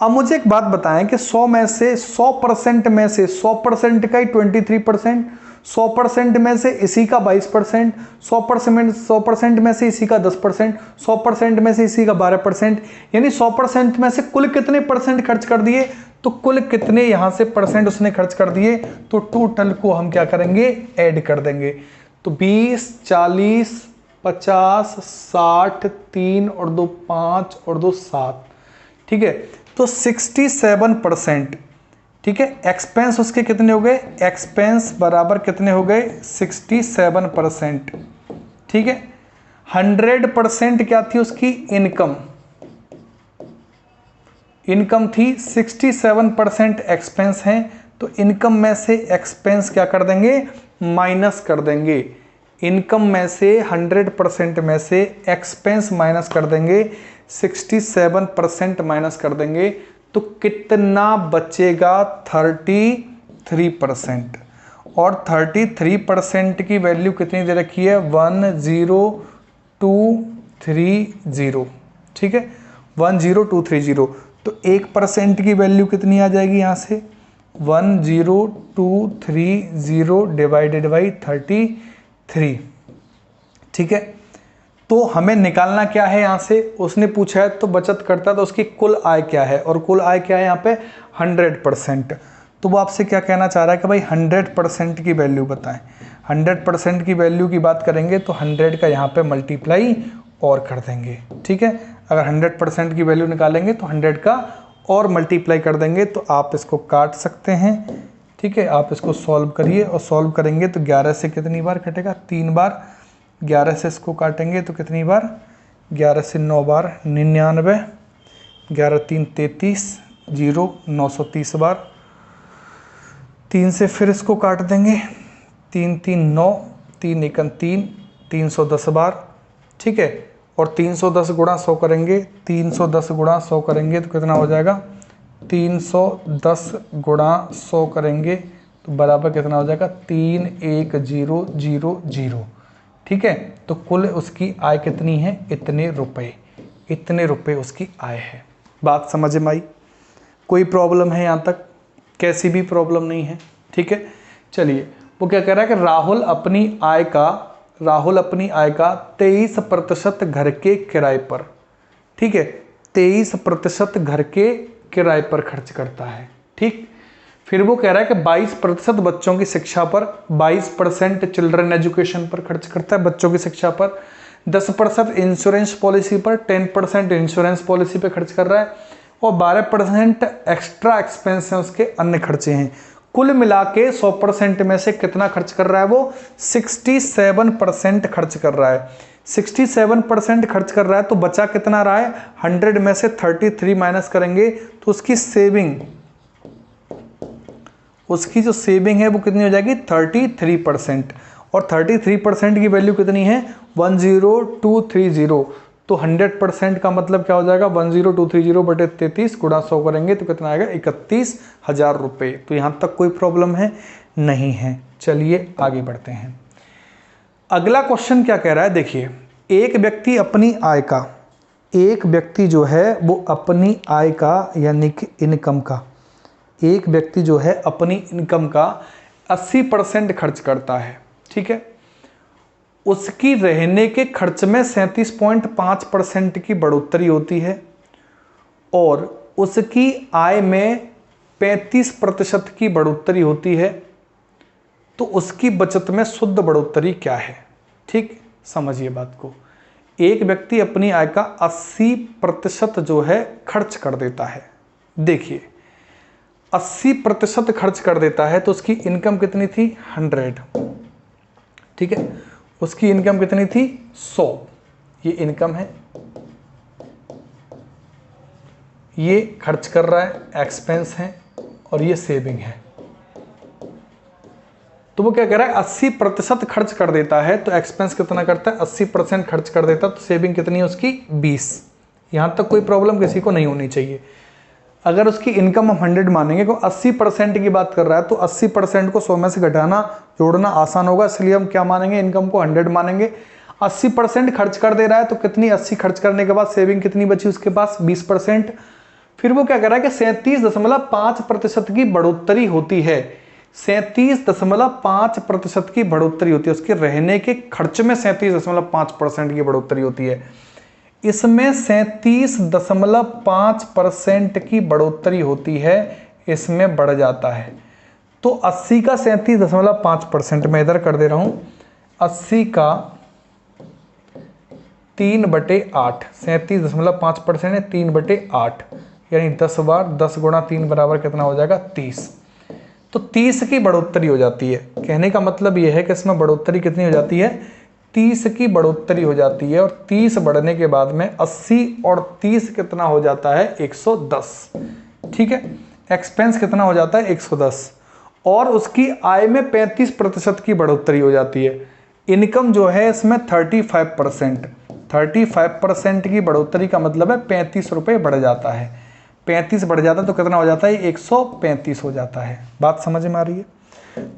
अब मुझे एक बात बताएं कि 100 में से 100% में से 100% का ही 23%, 100% में से इसी का 22%, 100% में से इसी का 10%, 100% में से इसी का 12%, यानी 100% में से कुल कितने परसेंट खर्च कर दिए? तो कुल कितने यहां से परसेंट उसने खर्च कर दिए, तो टोटल को हम क्या करेंगे? ऐड कर देंगे। तो 20, 40, 50, 60, 3 और 2 5 और 2 7, ठीक है। तो 67%, ठीक है। एक्सपेंस उसके कितने हो गए? एक्सपेंस बराबर कितने हो गए? 67%, ठीक है। 100% क्या थी उसकी? इनकम, इनकम थी। 67% एक्सपेंस है, तो इनकम में से एक्सपेंस क्या कर देंगे? माइनस कर देंगे। इनकम में से 100% में से एक्सपेंस माइनस कर देंगे, 67% माइनस कर देंगे, तो कितना बचेगा? 33%। और 33% की वैल्यू कितनी दे रखी है? 10230, ठीक है, 10230। तो 1% की वैल्यू कितनी आ जाएगी यहाँ से? 10230 डिवाइडेड बाई 33, ठीक है। तो हमें निकालना क्या है यहाँ से? उसने पूछा है तो बचत करता है तो उसकी कुल आय क्या है, और कुल आय क्या है यहाँ पे? 100%। तो वो आपसे क्या कहना चाह रहा है कि भाई 100% की वैल्यू बताएं। 100% की वैल्यू की बात करेंगे तो 100 का यहाँ पे मल्टीप्लाई और कर देंगे, ठीक है। अगर 100% की वैल्यू निकालेंगे तो 100 का और मल्टीप्लाई कर देंगे। तो आप इसको काट सकते हैं, ठीक है। आप इसको सॉल्व करिए और सॉल्व करेंगे तो 11 से कितनी बार कटेगा? 3 बार। 11 से इसको काटेंगे तो कितनी बार? 11 से 9 बार, 99। 11 3 33, 0 930 बार। 3 से फिर इसको काट देंगे, 3 3 9, 3 1 3, 310 बार, ठीक है। और 310 गुणा 100 करेंगे, 310 गुणा 100 करेंगे तो कितना हो जाएगा? 310 गुणा 100 करेंगे तो बराबर कितना हो जाएगा 31000। ठीक है, तो कुल उसकी आय कितनी है, इतने रुपए उसकी आय है। बात समझ में आई? कोई प्रॉब्लम है यहाँ तक? कैसी भी प्रॉब्लम नहीं है। ठीक है, चलिए वो क्या कह रहा है कि राहुल अपनी आय का 23% घर के किराए पर, ठीक है, 23% घर के किराए पर खर्च करता है। ठीक, फिर वो कह रहा है कि 22% बच्चों की शिक्षा पर, 22% चिल्ड्रन एजुकेशन पर खर्च करता है, बच्चों की शिक्षा पर, 10% इंश्योरेंस पॉलिसी पर, 10% इंश्योरेंस पॉलिसी पे खर्च कर रहा है और 12% एक्स्ट्रा एक्सपेंस हैं उसके, अन्य खर्चे हैं। कुल मिला के 100% में से कितना खर्च कर रहा है वो? 67% खर्च कर रहा है। 67% खर्च कर रहा है तो बचा कितना रहा है? 100 में से 33 माइनस करेंगे तो उसकी जो सेविंग है वो कितनी हो जाएगी? 33%। और 33% की वैल्यू कितनी है? 10230। तो 100% का मतलब क्या हो जाएगा? 10230 बटे 33 गुणा 100 करेंगे तो कितना आएगा? 31,000 रुपये। तो यहाँ तक कोई प्रॉब्लम है? नहीं है। चलिए आगे बढ़ते हैं। अगला क्वेश्चन क्या कह रहा है, देखिए, एक व्यक्ति जो है वो अपनी आय का यानी कि इनकम का, एक व्यक्ति जो है अपनी इनकम का 80% खर्च करता है। ठीक है, उसकी रहने के खर्च में 37.5% की बढ़ोतरी होती है और उसकी आय में 35% की बढ़ोतरी होती है, तो उसकी बचत में शुद्ध बढ़ोतरी क्या है? ठीक, समझिए बात को। एक व्यक्ति अपनी आय का 80% जो है खर्च कर देता है। देखिए, 80% खर्च कर देता है तो उसकी इनकम कितनी थी? 100। ठीक है, उसकी इनकम कितनी थी? 100। ये इनकम है, ये खर्च कर रहा है, एक्सपेंस है, और ये सेविंग है। तो वो क्या कह रहा है? 80% खर्च कर देता है तो एक्सपेंस कितना करता है? 80% खर्च कर देता है तो सेविंग कितनी है उसकी? 20। यहां तक कोई प्रॉब्लम किसी को नहीं होनी चाहिए। अगर उसकी इनकम हम 100 मानेंगे, को 80% की बात कर रहा है तो 80% को 100 में से घटाना जोड़ना आसान होगा, इसलिए हम क्या मानेंगे? इनकम को 100 मानेंगे। 80% खर्च कर दे रहा है तो कितनी? 80 खर्च करने के बाद सेविंग कितनी बची उसके पास? 20%। फिर वो क्या कर रहा है कि 37.5% की बढ़ोतरी होती है। 37.5% की बढ़ोतरी होती है, उसके रहने के खर्च में 37.5% की बढ़ोतरी होती है। इसमें 37.5% की बढ़ोतरी होती है, इसमें बढ़ जाता है। तो 80 का 37.5% मैं इधर कर दे रहा हूं, 80 का 3/8, 37.5% है 3/8, यानी 10 बार 10 गुणा 3 बराबर कितना हो जाएगा? 30। तो 30 की बढ़ोतरी हो जाती है। कहने का मतलब यह है कि इसमें बढ़ोतरी कितनी हो जाती है? 30 की बढ़ोतरी हो जाती है। और 30 बढ़ने के बाद में 80 और 30 कितना हो जाता है? 110। ठीक है, एक्सपेंस कितना हो जाता है? 110। और उसकी आय में 35% की बढ़ोतरी हो जाती है। इनकम जो है इसमें 35% की बढ़ोतरी का मतलब है 35 रुपये बढ़ जाता है। 35 बढ़ जाता है तो कितना हो जाता है? 135 हो जाता है। बात समझ में आ रही है?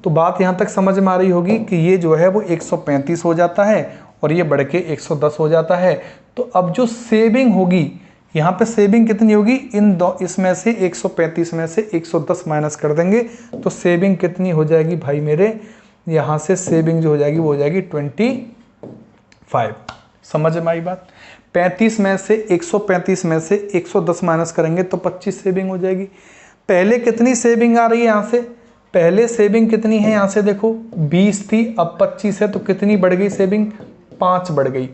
तो बात यहाँ तक समझ में आ रही होगी कि ये जो है वो 135 हो जाता है और ये बढ़ के 110 हो जाता है। तो अब जो सेविंग होगी, यहाँ पे सेविंग कितनी होगी? इसमें से 135 में से 110 माइनस कर देंगे तो सेविंग कितनी हो जाएगी भाई मेरे? यहाँ से सेविंग जो हो जाएगी वो हो जाएगी 25। समझ में आई बात? 35 में से 135 में से 110 माइनस करेंगे तो 25 सेविंग हो जाएगी। पहले कितनी सेविंग आ रही है यहाँ से? पहले सेविंग कितनी है यहाँ से देखो, 20 थी, अब 25 है, तो कितनी बढ़ गई सेविंग? 5 बढ़ गई।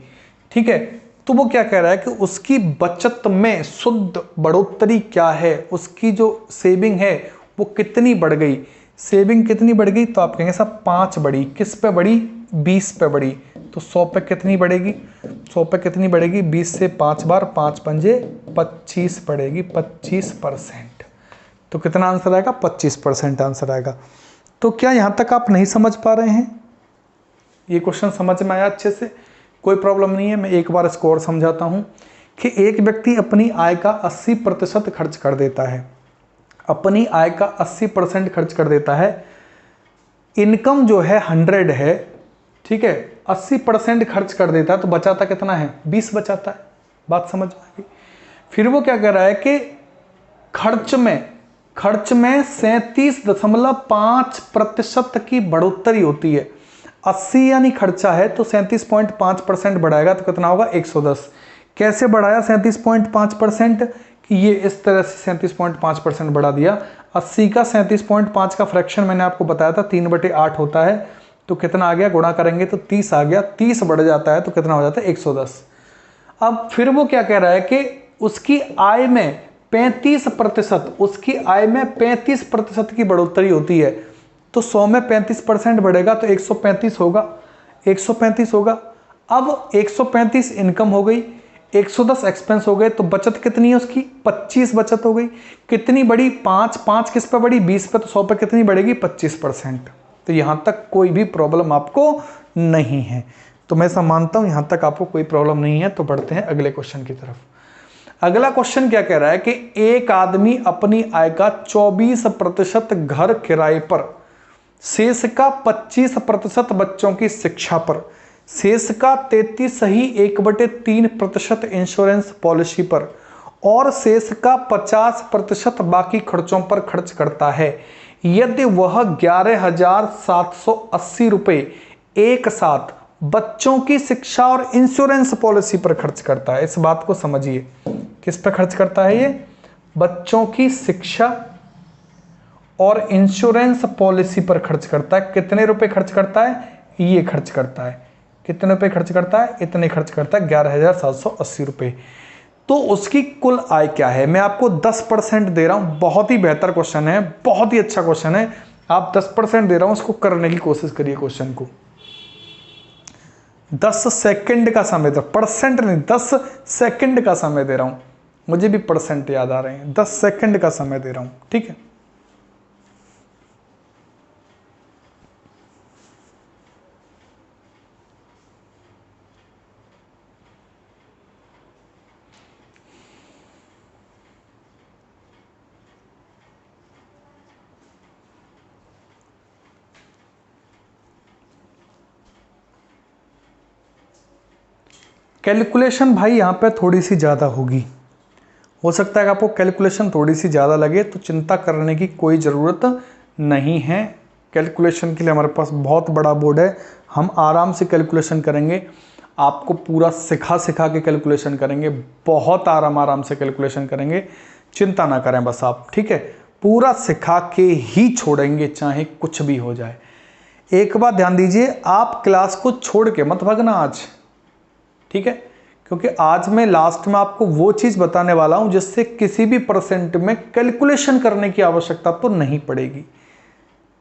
ठीक है, तो वो क्या कह रहा है कि उसकी बचत में शुद्ध बढ़ोतरी क्या है? उसकी जो सेविंग है वो कितनी बढ़ गई? सेविंग कितनी बढ़ गई? तो आप कहेंगे साहब 5 बढ़ी। किस पे बढ़ी? 20 पे बढ़ी। तो 100 पे कितनी बढ़ेगी? 100 पे कितनी बढ़ेगी? 20 से 5 बार 5 पंजे 25 बढ़ेगी, 25%। तो कितना आंसर आएगा? 25% आंसर आएगा। तो क्या यहाँ तक आप नहीं समझ पा रहे हैं? ये क्वेश्चन समझ में आया अच्छे से? कोई प्रॉब्लम नहीं है। मैं एक बार इसको और समझाता हूँ कि एक व्यक्ति अपनी आय का 80% खर्च कर देता है। अपनी आय का 80% खर्च कर देता है, इनकम जो है 100 है, ठीक है, 80% खर्च कर देता है, तो बचाता कितना है? 20 बचाता है। बात समझ में आ गई? फिर वो क्या कर रहा है कि खर्च में 37.5% की बढ़ोतरी होती है। 80 यानी खर्चा है, तो 37.5% बढ़ाएगा तो कितना होगा? 110। कैसे बढ़ाया 37.5%? कि ये इस तरह से 37.5% बढ़ा दिया। 80 का 37.5 का फ्रैक्शन मैंने आपको बताया था 3/8 होता है, तो कितना आ गया? गुणा करेंगे तो 30 आ गया। 30 बढ़ जाता है तो कितना हो जाता है? 110। अब फिर वो क्या कह रहा है कि उसकी आय में 35%, उसकी आय में 35% की बढ़ोतरी होती है, तो 100 में 35% बढ़ेगा तो 135 होगा, 135 होगा। अब 135 इनकम हो गई, 110 एक्सपेंस हो गए, तो बचत कितनी है उसकी? 25 बचत हो गई। कितनी बढ़ी? 5 किस पे बढ़ी? 20 पे, तो 100 पे कितनी बढ़ेगी? 25%। तो यहां तक कोई भी प्रॉब्लम आपको नहीं है। तो मैं ऐसा मानता हूं यहां तक आपको कोई प्रॉब्लम नहीं है। तो बढ़ते हैं अगले क्वेश्चन की तरफ। अगला क्वेश्चन क्या कह रहा है कि एक आदमी अपनी आय का 24% घर किराए पर, शेष का 25% बच्चों की शिक्षा पर, शेष का 33.3% इंश्योरेंस पॉलिसी पर और शेष का 50% बाकी खर्चों पर खर्च करता है। यदि वह 11,780 रुपए एक साथ बच्चों की शिक्षा और इंश्योरेंस पॉलिसी पर खर्च करता है। इस बात को समझिए, किस पर खर्च करता है? ये बच्चों की शिक्षा और इंश्योरेंस पॉलिसी पर खर्च करता है। कितने रुपए खर्च करता है? ये खर्च करता है। कितने रुपए खर्च करता है? इतने खर्च करता है, 11,780 रुपए। तो उसकी कुल आय क्या है? मैं आपको 10% दे रहा हूं। बहुत ही बेहतर क्वेश्चन है, बहुत ही अच्छा क्वेश्चन है। आप 10% दे रहा हूं, उसको करने की कोशिश करिए। क्वेश्चन को 10 सेकंड का समय दे, परसेंट नहीं, 10 सेकंड का समय दे रहा हूं। मुझे भी परसेंट याद आ रहे हैं। 10 सेकंड का समय दे रहा हूं, ठीक है? कैलकुलेशन भाई यहाँ पे थोड़ी सी ज़्यादा होगी। हो सकता है कि आपको कैलकुलेशन थोड़ी सी ज़्यादा लगे, तो चिंता करने की कोई ज़रूरत नहीं है। कैलकुलेशन के लिए हमारे पास बहुत बड़ा बोर्ड है, हम आराम से कैलकुलेशन करेंगे। आपको पूरा सिखा के कैलकुलेशन करेंगे, बहुत आराम से कैलकुलेशन करेंगे। चिंता ना करें बस आप, ठीक है? पूरा सिखा के ही छोड़ेंगे, चाहे कुछ भी हो जाए। एक बात ध्यान दीजिए, आप क्लास को छोड़ के मत भागना आज, ठीक है? क्योंकि आज मैं लास्ट में आपको वो चीज बताने वाला हूं जिससे किसी भी परसेंट में कैलकुलेशन करने की आवश्यकता तो नहीं पड़ेगी।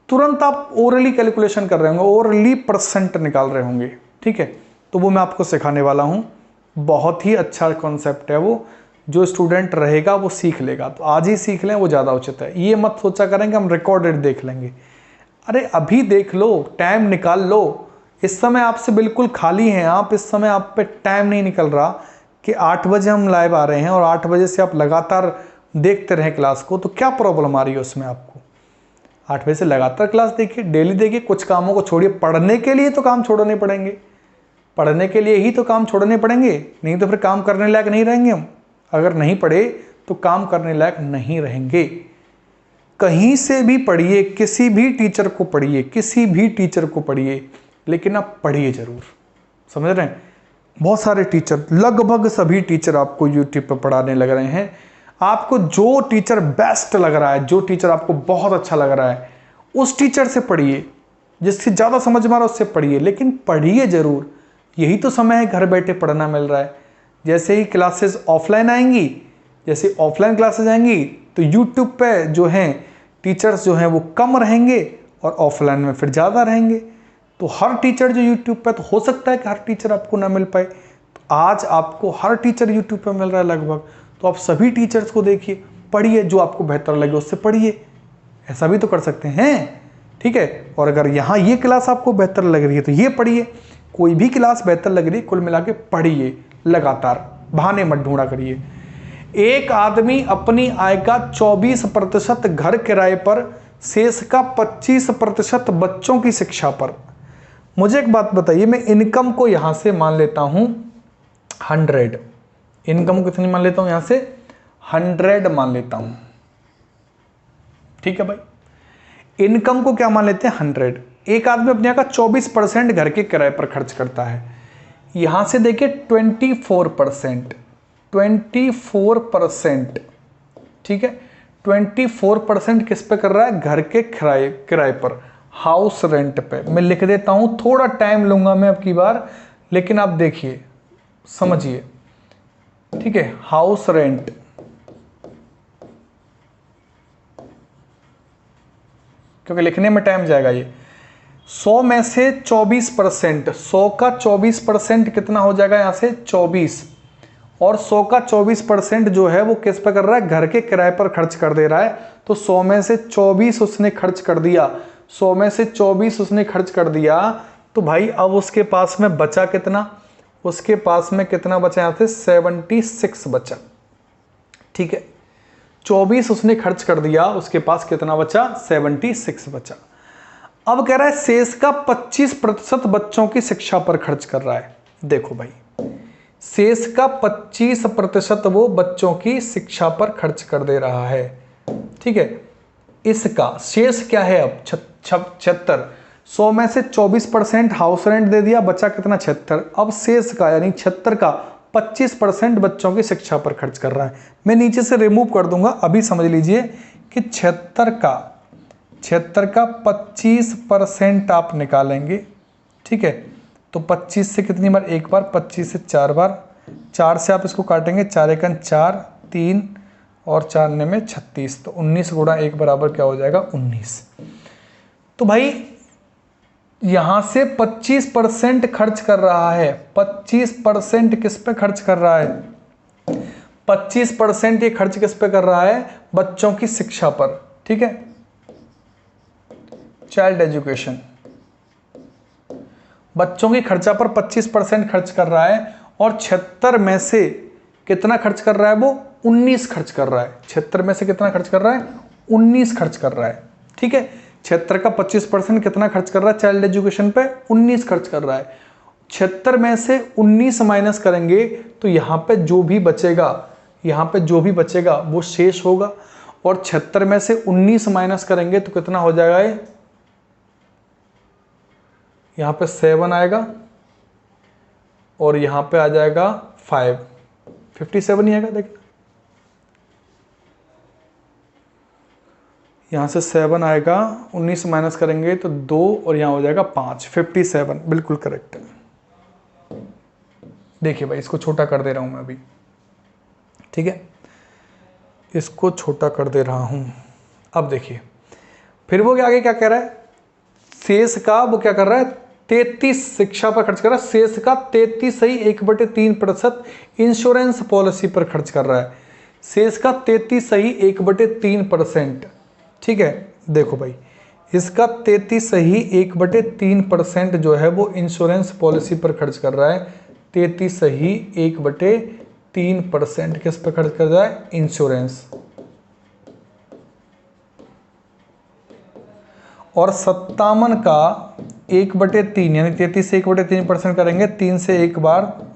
तुरंत आप ओरली कैलकुलेशन कर रहे होंगे, ओरली परसेंट निकाल रहे होंगे, ठीक है? तो वो मैं आपको सिखाने वाला हूं। बहुत ही अच्छा कॉन्सेप्ट है वो, जो स्टूडेंट रहेगा वो सीख लेगा। तो आज ही सीख लें, वो ज़्यादा उचित है। ये मत सोचा करें कि हम रिकॉर्डेड देख लेंगे। अरे अभी देख लो, टाइम निकाल लो। इस समय आपसे बिल्कुल खाली हैं आप, इस समय आप पे टाइम नहीं निकल रहा कि 8 बजे हम लाइव आ रहे हैं और 8 बजे से आप लगातार देखते रहें क्लास को। तो क्या प्रॉब्लम आ रही है उसमें आपको? 8 बजे से लगातार क्लास देखिए, डेली देखिए। कुछ कामों को छोड़िए, पढ़ने के लिए तो काम छोड़ने पड़ेंगे, पढ़ने के लिए ही तो काम छोड़ने पड़ेंगे, नहीं तो फिर काम करने लायक नहीं रहेंगे हम। अगर नहीं पढ़े तो काम करने लायक नहीं रहेंगे। कहीं से भी पढ़िए, किसी भी टीचर को पढ़िए, किसी भी टीचर को पढ़िए, लेकिन आप पढ़िए जरूर। समझ रहे हैं? बहुत सारे टीचर, लगभग सभी टीचर आपको यूट्यूब पर पढ़ाने लग रहे हैं। आपको जो टीचर बेस्ट लग रहा है, जो टीचर आपको बहुत अच्छा लग रहा है, उस टीचर से पढ़िए। जिससे ज़्यादा समझ में आ रहा है उससे पढ़िए, लेकिन पढ़िए जरूर। यही तो समय है, घर बैठे पढ़ना मिल रहा है। जैसे ही क्लासेस ऑफलाइन आएंगी, जैसे ऑफलाइन क्लासेस आएंगी, तो यूट्यूब पे जो हैं टीचर्स जो हैं वो कम रहेंगे और ऑफलाइन में फिर ज़्यादा रहेंगे। तो हर टीचर जो यूट्यूब पे, तो हो सकता है कि हर टीचर आपको ना मिल पाए। तो आज आपको हर टीचर यूट्यूब पे मिल रहा है लगभग, तो आप सभी टीचर्स को देखिए, पढ़िए, जो आपको बेहतर लगे उससे पढ़िए। ऐसा भी तो कर सकते हैं, ठीक है? और अगर यहाँ ये क्लास आपको बेहतर लग रही है तो ये पढ़िए। कोई भी क्लास बेहतर लग रही है, कुल मिला के पढ़िए लगातार, बहाने मत ढूंढा करिए। एक आदमी अपनी आय का 24% घर किराए पर, शेष का 25% बच्चों की शिक्षा पर। मुझे एक बात बताइए, मैं इनकम को यहां से मान लेता हूं 100, इनकम को कितनी मान लेता हूं यहां से 100 मान लेता हूं, ठीक है भाई। इनकम को क्या मान लेते हैं 100। एक आदमी अपने यहाँ का 24% घर के किराए पर खर्च करता है। यहां से देखिए 24%, 24%, ठीक है, 24% किस पे कर रहा है, घर के किराए पर, हाउस रेंट पे। मैं लिख देता हूं, थोड़ा टाइम लूंगा मैं अब की बार, लेकिन आप देखिए समझिए, ठीक है। हाउस रेंट, क्योंकि लिखने में टाइम जाएगा। ये 100 में से 24%, 100 का 24% कितना हो जाएगा यहां से 24, और 100 का 24% जो है वो किस पे कर रहा है, घर के किराए पर खर्च कर दे रहा है। तो 100 में से 24 उसने खर्च कर दिया, 100 में से 24 उसने खर्च कर दिया। तो भाई अब उसके पास में बचा कितना, उसके पास में कितना बचा, यहां से 76 बचा, ठीक है। 24 उसने खर्च कर दिया, उसके पास कितना बचा, 76 बचा। अब कह रहा है शेष का 25% बच्चों की शिक्षा पर खर्च कर रहा है। देखो भाई, शेष का 25% वो बच्चों की शिक्षा पर खर्च कर दे रहा है, ठीक है। इसका शेष क्या है अब 76, 100 में से 24% हाउस रेंट दे दिया, बचा कितना 76। अब शेष का यानी 76 का 25% बच्चों की शिक्षा पर खर्च कर रहा है। मैं नीचे से रिमूव कर दूंगा, अभी समझ लीजिए कि 76 का 25% आप निकालेंगे, ठीक है। तो 25 से कितनी बार, एक बार, 25 से 4 बार, 4 से आप इसको काटेंगे, 4 एकन 4, 3 और 4 में 36, तो 19 गुणा 1 बराबर क्या हो जाएगा 19। तो भाई यहां से 25% खर्च कर रहा है, 25% किस पे खर्च कर रहा है, 25% ये खर्च किस पे कर रहा है, बच्चों की शिक्षा पर, ठीक है, चाइल्ड एजुकेशन। बच्चों की खर्चा पर 25% खर्च कर रहा है, और 76 में से कितना खर्च कर रहा है वो 19 खर्च कर रहा है। 76 में से कितना खर्च कर रहा है, 19 खर्च कर रहा है, ठीक है। 76 का 25% कितना खर्च कर रहा है चाइल्ड एजुकेशन पे, 19 खर्च कर रहा है। 76 में से 19 माइनस करेंगे तो यहां पे जो भी बचेगा, यहां पे जो भी बचेगा वो शेष होगा, और 76 में से 19 माइनस करेंगे तो कितना हो जाएगा, ये यहां पे 7 आएगा, और यहां पे आ जाएगा 5, 57 ही आएगा। देखना यहां से 7 आएगा, 19 माइनस करेंगे तो 2, और यहां हो जाएगा 5, 57 बिल्कुल करेक्ट है। देखिए भाई, इसको छोटा कर दे रहा हूं मैं अभी, ठीक है, इसको छोटा कर दे रहा हूं। अब देखिए फिर वो आगे क्या कह रहा है, शेष का वो क्या कर रहा है 33 शिक्षा पर खर्च कर रहा है, शेष का 33 सही 1/3% इंश्योरेंस पॉलिसी पर खर्च कर रहा है। शेष का 33 सही 1/3%, ठीक है। देखो भाई, इसका 33 सही 1/3% जो है वो इंश्योरेंस पॉलिसी पर खर्च कर रहा है। 33 सही 1/3% किस पर खर्च कर रहा है, इंश्योरेंस। और 57 का 1/3 यानी 33 से 1/3% करेंगे, 3 से एक बार,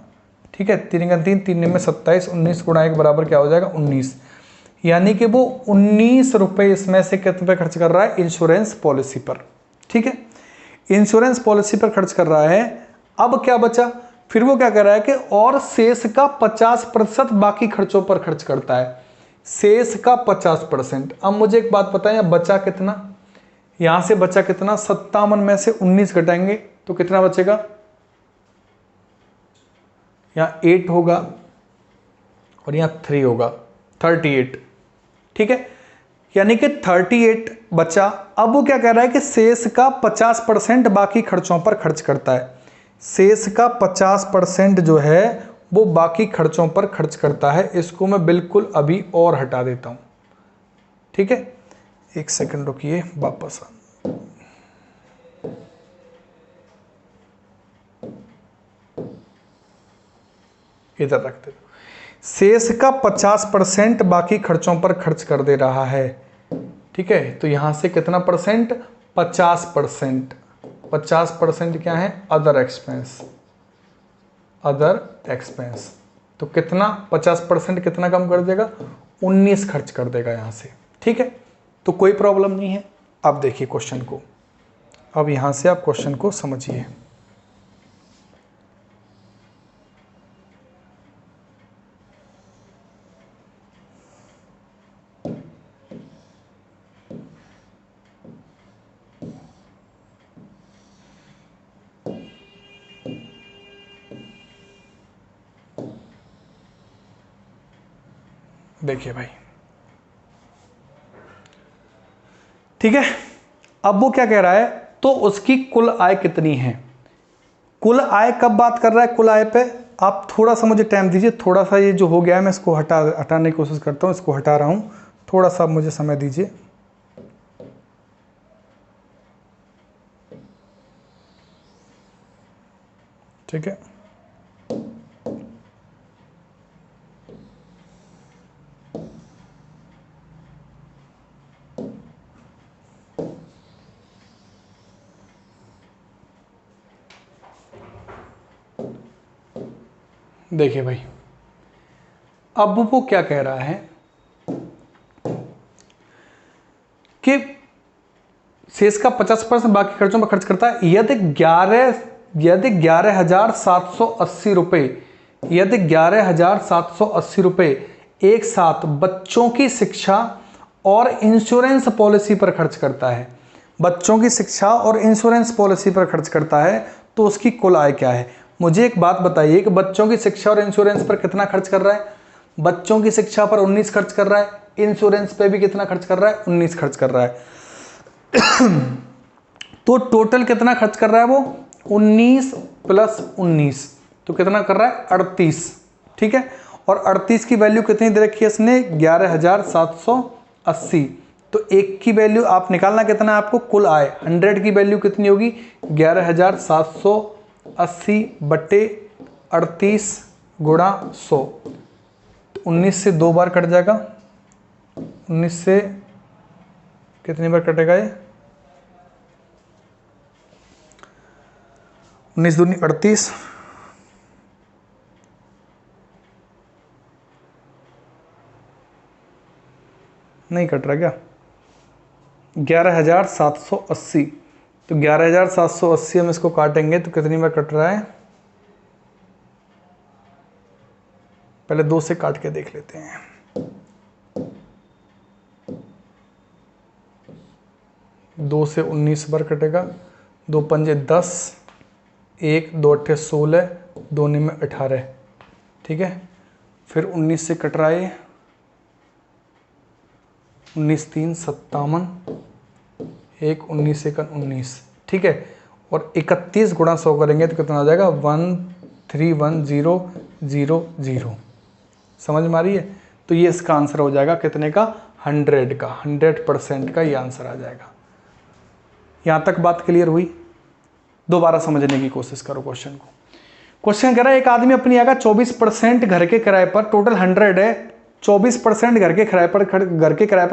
ठीक है, 3 का 3, 3 में 27, 19 गुणा 1 बराबर क्या हो जाएगा 19। यानी कि वो 19 रुपए इसमें से कितने पे खर्च कर रहा है, इंश्योरेंस पॉलिसी पर, ठीक है। इंश्योरेंस पॉलिसी पर खर्च कर रहा है। अब क्या बचा, फिर वो क्या कर रहा है कि और शेष का 50% बाकी खर्चों पर खर्च करता है, शेष का 50%। अब मुझे एक बात बताएं, अब बचा कितना, यहां से बचा कितना, 57 में से 19 घटाएंगे तो कितना बचेगा, यहां 8 होगा और यहां 3 होगा, 38, ठीक है। यानी कि 38 बचा। अब वो क्या कह रहा है कि शेष का 50% बाकी खर्चों पर खर्च करता है, शेष का 50% जो है वो बाकी खर्चों पर खर्च करता है। इसको मैं बिल्कुल अभी और हटा देता हूं, ठीक है, एक सेकंड रुकिए, वापस इधर रख दे। शेष का 50% बाकी खर्चों पर खर्च कर दे रहा है। ठीक है, तो यहां से कितना परसेंट? 50%। 50% क्या है? Other expense. अदर एक्सपेंस तो कितना 50% कितना कम कर देगा? 19 खर्च कर देगा यहां से। ठीक है, तो कोई प्रॉब्लम नहीं है। अब देखिए क्वेश्चन को, अब यहां से आप क्वेश्चन को समझिए। देखिए भाई, ठीक है, अब वो क्या कह रहा है? तो उसकी कुल आय कितनी है? कुल आय कब बात कर रहा है? कुल आय पे आप थोड़ा सा मुझे टाइम दीजिए, थोड़ा सा ये जो हो गया है मैं इसको हटाने की कोशिश करता हूँ, इसको हटा रहा हूँ, थोड़ा सा मुझे समय दीजिए। ठीक है, देखिए भाई, अब वो क्या कह रहा है कि शेष का 50% बाकी खर्चों पर खर्च करता है। यदि 11,780 रुपए, यदि 11,780 रुपए एक साथ बच्चों की शिक्षा और इंश्योरेंस पॉलिसी पर खर्च करता है, बच्चों की शिक्षा और इंश्योरेंस पॉलिसी पर खर्च करता है, तो उसकी कुल आय क्या है? मुझे एक बात बताइए कि बच्चों की शिक्षा और इंश्योरेंस पर कितना खर्च कर रहा है? बच्चों की शिक्षा पर 19 खर्च कर रहा है, इंश्योरेंस पे भी कितना खर्च कर रहा है? 19 खर्च कर रहा है। तो टोटल कितना खर्च कर रहा है वो? 19 प्लस 19, तो कितना कर रहा है? 38। ठीक है, और 38 की वैल्यू कितनी दे रखी है इसने? 11,780। तो एक की वैल्यू आप निकालना, कितना आपको? कुल आय 100 की वैल्यू कितनी होगी? 11,780 बटे 38 गुणा 100। तो 19 से 2 बार कट जाएगा, 19 से कितनी बार कटेगा ये? 19 दूनी 38, नहीं कट रहा क्या? 11,780, तो 11,780 हम इसको काटेंगे तो कितनी बार कट रहा है? पहले 2 से काट के देख लेते हैं। 2 से 19 बार कटेगा, 2 पंजे 10, 1 2 अट्ठे 16, 2 में 18। ठीक है, फिर 19 से कट रहा है, 19 3 57, 1 19 1 19। ठीक है, और 31 गुणा 100 करेंगे तो कितना आ जाएगा? 131000। समझ में आ रही है? तो ये इसका आंसर हो जाएगा कितने का? 100 का, 100% का ये आंसर आ जाएगा। यहां तक बात क्लियर हुई? दोबारा समझने की कोशिश करो क्वेश्चन को। क्वेश्चन कह रहा है एक आदमी अपनी आय का 24% घर के किराए पर, टोटल 100 है, 24% घर के किराए पर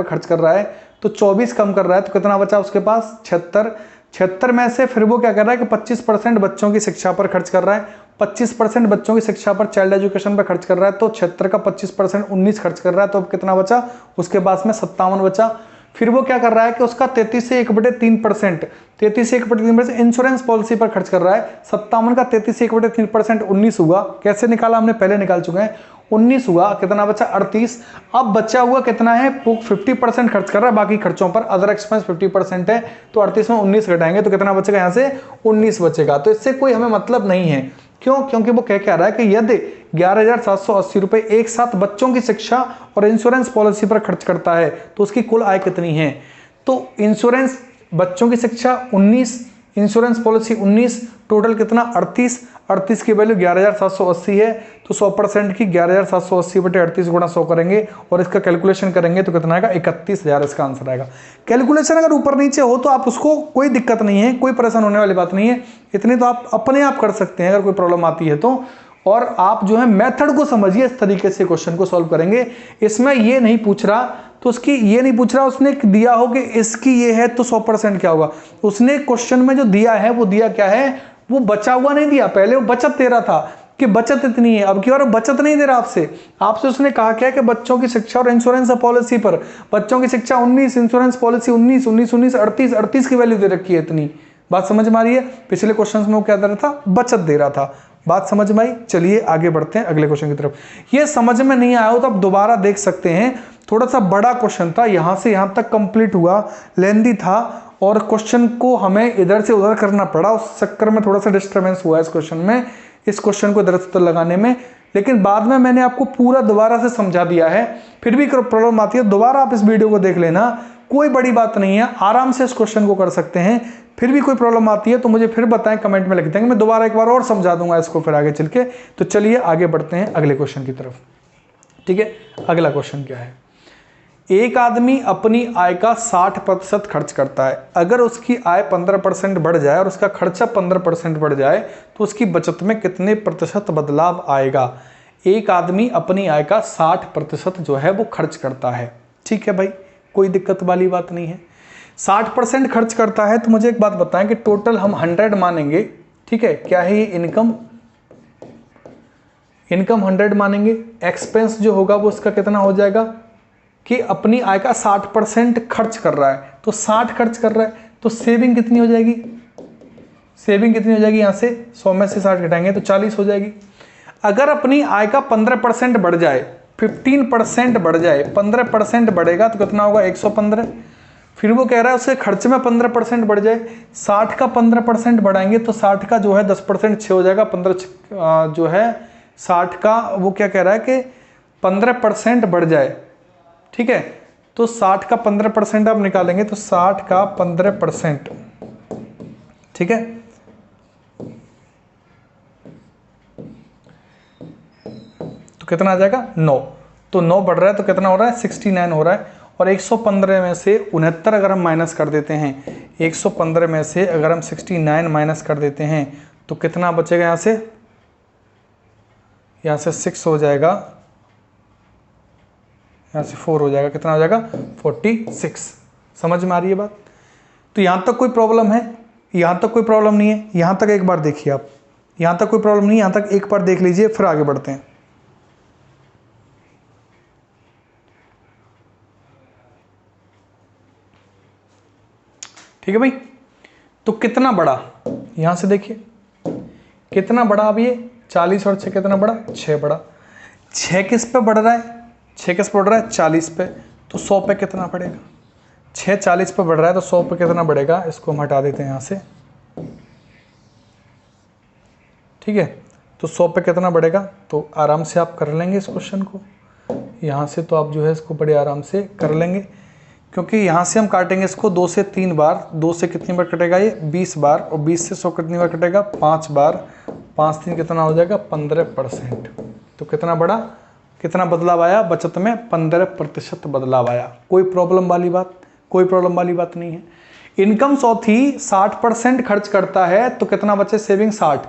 खर्च कर रहा है, तो 24 कम कर रहा है, तो कितना बचा उसके पास? 76। 76 में से फिर वो क्या कर रहा है कि 25% बच्चों की शिक्षा पर खर्च कर रहा है, 25% बच्चों की शिक्षा पर, चाइल्ड एजुकेशन पर खर्च कर रहा है, तो 76 का 25% 19 खर्च कर रहा है, तो अब कितना बचा उसके पास में? 57 बचा। फिर वो क्या कर रहा है कि उसका 33 से 1/3%, 33 से 1/3% इंश्योरेंस पॉलिसी पर खर्च कर रहा है। 57 का 33 से 1/3% 19 हुआ। कैसे निकाला हमने? पहले निकाल चुके हैं। 19 हुआ, कितना बचा? 38। अब बचा हुआ कितना है? 50% खर्च कर रहा है बाकी खर्चों पर, अदर एक्सपेंस 50% है, तो 38 में 19 घटाएंगे तो कितना बचेगा? यहां से 19 बचेगा। तो इससे कोई हमें मतलब नहीं है। क्यों? क्योंकि वो कह रहा है कि यदि 11,780 रुपए एक साथ बच्चों की शिक्षा और इंश्योरेंस पॉलिसी पर खर्च करता है, तो उसकी कुल आय कितनी है? तो इंश्योरेंस, बच्चों की शिक्षा 19, इंश्योरेंस पॉलिसी 19, टोटल कितना? 38। 38 की वैल्यू 11,780 है, तो 100% की 11,780 बटे 38 गुणा 100 करेंगे और इसका कैलकुलेशन करेंगे तो कितना आएगा? 31,000 इसका आंसर आएगा। कैलकुलेशन अगर ऊपर नीचे हो तो आप उसको, कोई दिक्कत नहीं है, कोई परेशान होने वाली बात नहीं है, इतनी तो आप अपने आप कर सकते हैं। अगर कोई प्रॉब्लम आती है तो और आप जो है मेथड को समझिए, इस तरीके से क्वेश्चन को सॉल्व करेंगे। इसमें ये नहीं पूछ रहा तो उसकी ये नहीं पूछ रहा उसने दिया हो कि इसकी ये है तो 100% क्या होगा। उसने क्वेश्चन में जो दिया है वो दिया क्या है, वो बचा हुआ नहीं दिया। पहले वो बचत दे रहा था कि बचत इतनी है, अब की बार बचत नहीं दे रहा आपसे उसने कहा क्या कि बच्चों की शिक्षा और इंश्योरेंस पॉलिसी पर, बच्चों की शिक्षा 19, इंश्योरेंस पॉलिसी 19, 19, 19, 38, 38 की वैल्यू दे रखी है इतनी। बात समझ में आ रही है। पिछले क्वेश्चन में वो क्या दे रहा था, बचत दे रहा था। बात समझ में आई। चलिए आगे बढ़ते हैं अगले क्वेश्चन की तरफ। ये समझ में नहीं आया हो तो आप दोबारा देख सकते हैं, थोड़ा सा बड़ा क्वेश्चन था, यहां से यहां तक कंप्लीट हुआ, लेंदी था और क्वेश्चन को हमें इधर से उधर करना पड़ा, उस चक्कर में थोड़ा सा डिस्टर्बेंस हुआ इस क्वेश्चन में, इस क्वेश्चन को इधर से उधर लगाने में। लेकिन बाद में मैंने आपको पूरा दोबारा से समझा दिया है। फिर भी प्रॉब्लम आती है दोबारा आप इस वीडियो को देख लेना, कोई बड़ी बात नहीं है, आराम से इस क्वेश्चन को कर सकते हैं। फिर भी कोई प्रॉब्लम आती है तो मुझे फिर बताएं, कमेंट में लिख देंगे, मैं दोबारा एक बार और समझा दूंगा इसको फिर आगे चल के। तो चलिए आगे बढ़ते हैं अगले क्वेश्चन की तरफ। ठीक है, अगला क्वेश्चन क्या है, एक आदमी अपनी आय का 60% खर्च करता है। अगर उसकी आय 15% बढ़ जाए और उसका खर्चा 15% बढ़ जाए तो उसकी बचत में कितने प्रतिशत बदलाव आएगा। एक आदमी अपनी आय का 60% जो है वो खर्च करता है। ठीक है भाई, कोई दिक्कत वाली बात नहीं है। 60% खर्च करता है तो मुझे एक बात बताएं कि टोटल हम 100 मानेंगे। ठीक है, क्या है ये, इनकम 100 मानेंगे। एक्सपेंस जो होगा वो उसका कितना हो जाएगा कि अपनी आय का 60% खर्च कर रहा है, तो 60 खर्च कर रहा है तो सेविंग कितनी हो जाएगी, सेविंग कितनी हो जाएगी, यहां से 100 में से 60 घटाएंगे तो 40 हो जाएगी। अगर अपनी आय का 15% बढ़ जाए, 15% बढ़ जाए, 15% बढ़ेगा तो कितना होगा 115। फिर वो कह रहा है उसके खर्च में 15% बढ़ जाए, 60 का 15% बढ़ाएंगे तो 60 का जो है 10% 6 हो जाएगा, 15 जो है 60 का वो क्या कह रहा है कि 15% बढ़ जाए। ठीक है, तो 60 का 15% आप निकालेंगे तो 60 का 15%, ठीक है, तो कितना आ जाएगा 9। तो 9 बढ़ रहा है तो कितना हो रहा है 69 हो रहा है। और 115 में से 69 अगर हम माइनस कर देते हैं, 115 में से अगर हम 69 माइनस कर देते हैं तो कितना बचेगा, यहाँ से 6 हो जाएगा, यहाँ से 4 हो जाएगा, कितना हो जाएगा 46। समझ में आ रही है बात। तो यहाँ तक कोई प्रॉब्लम है, यहाँ तक कोई प्रॉब्लम नहीं है। यहाँ तक एक बार देखिए आप, यहाँ तक कोई प्रॉब्लम नहीं, यहाँ तक एक बार देख लीजिए फिर आगे बढ़ते हैं। ठीक है भाई, तो कितना बड़ा, यहां से देखिए कितना बड़ा, अब ये 40 और 6 कितना बड़ा, 6 बड़ा। 6 किस पे बढ़ रहा है, 6 किस पे बढ़ रहा है 40 पे, तो 100 पे कितना बढ़ेगा, 6 40 पे बढ़ रहा है तो 100 पे कितना बढ़ेगा, इसको हम हटा देते हैं यहाँ से। ठीक है, तो 100 पे कितना बढ़ेगा, तो आराम से आप कर लेंगे इस क्वेश्चन को, यहाँ से तो आप जो है इसको बड़े आराम से कर लेंगे, क्योंकि यहाँ से हम काटेंगे इसको 2 से 3 बार। 2 से कितनी बार कटेगा ये 20 बार, और 20 से 100 कितनी बार कटेगा 5 बार, 5 3 कितना हो जाएगा 15%। तो कितना बड़ा, कितना बदलाव आया बचत में, 15% बदलाव आया। कोई प्रॉब्लम वाली बात, कोई प्रॉब्लम वाली बात नहीं है। इनकम 100 थी, 60% खर्च करता है तो कितना बचे, सेविंग 60।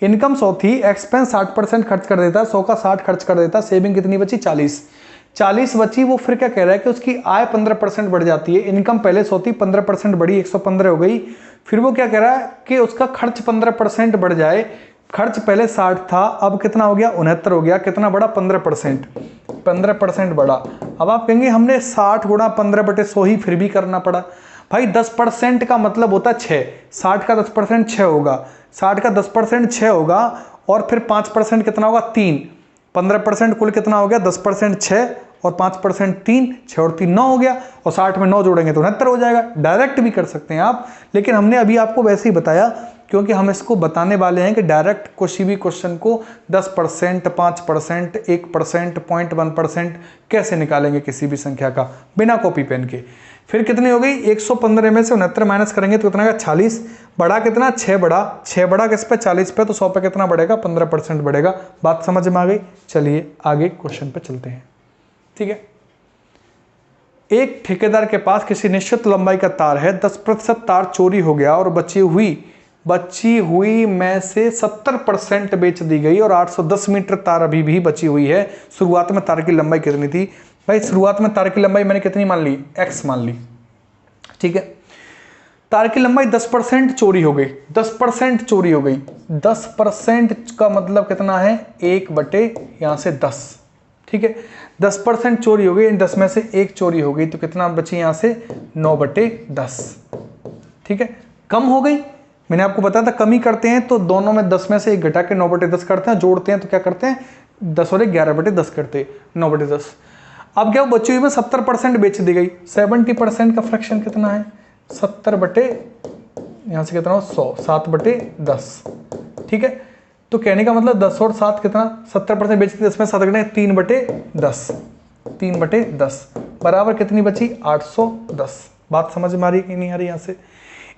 इनकम 100 थी, एक्सपेंस 60% खर्च कर देता, 100 का 60 खर्च कर देता, सेविंग कितनी बची 40 बची। वो फिर क्या कह रहा है कि उसकी आय 15% बढ़ जाती है। इनकम पहले 100 थी, 15% बढ़ी, 115 हो गई। फिर वो क्या कह रहा है कि उसका खर्च 15% बढ़ जाए। खर्च पहले 60 था, अब कितना हो गया 69 हो गया। कितना बढ़ा 15%, 15% बढ़ा। अब आप कहेंगे हमने 60 गुणा 15/100 ही फिर भी करना पड़ा। भाई 10% का मतलब होता है 6, 60 का 10% 6 होगा, 60 का 10% 6 होगा, और फिर 5% कितना होगा 3। 15% कुल कितना हो गया, 10% 6 और 5% 3, 6 और 3 9 हो गया, और 60 में 9 जोड़ेंगे तो 69 हो जाएगा। डायरेक्ट भी कर सकते हैं आप, लेकिन हमने अभी आपको वैसे ही बताया क्योंकि हम इसको बताने वाले हैं कि डायरेक्ट किसी भी क्वेश्चन को 10%, 5%, 1%, 0.1% कैसे निकालेंगे किसी भी संख्या का बिना कॉपी पेन के। फिर कितनी हो गई, 115 में से 69 माइनस करेंगे तो कितना का 40। बढ़ा कितना 6 बढ़ा, 6 बढ़ा किस पे 40 पे, तो 100 पे कितना बढ़ेगा 15% बढ़ेगा। बात समझ में आ गई। चलिए आगे क्वेश्चन पे चलते हैं। ठीक है, एक ठेकेदार के पास किसी निश्चित लंबाई का तार है, 10% तार चोरी हो गया और बची हुई बची हुई में से 70% बेच दी गई और 810 मीटर तार अभी भी बची हुई है। शुरुआत में तार की लंबाई कितनी थी भाई? शुरुआत में तार की लंबाई मैंने कितनी मान ली? x मान ली, ठीक है। तार की लंबाई 10% चोरी हो गई, 10% चोरी हो गई। 10% का मतलब कितना है? 1 बटे यहाँ से 10, ठीक है। 10% चोरी हो गई, 10 में से 1 चोरी हो गई, तो कितना बची यहाँ से? 9 बटे 10, ठीक है। कम हो गई, मैंने आपको बताया था कम ही करते हैं तो दोनों में 10 में से 1 घटा के 9 बटे 10 करते हैं, जोड़ते हैं तो क्या करते हैं? 10 और 11 बटे 10 करते हैं, 9 बटे 10। अब क्या बची हुई में 70% बेच दी गई। 70% का फ्रैक्शन कितना है? 70 बटे यहाँ से कितना हो? 100, 7 बटे 10, ठीक है। तो कहने का मतलब 10 और 7 कितना? 70% बेच दी, 10 में 7 घटे 3 बटे 10, 3 बटे 10 बराबर कितनी बची? 810। बात समझ में आ रही है कि नहीं आ रही? यहाँ से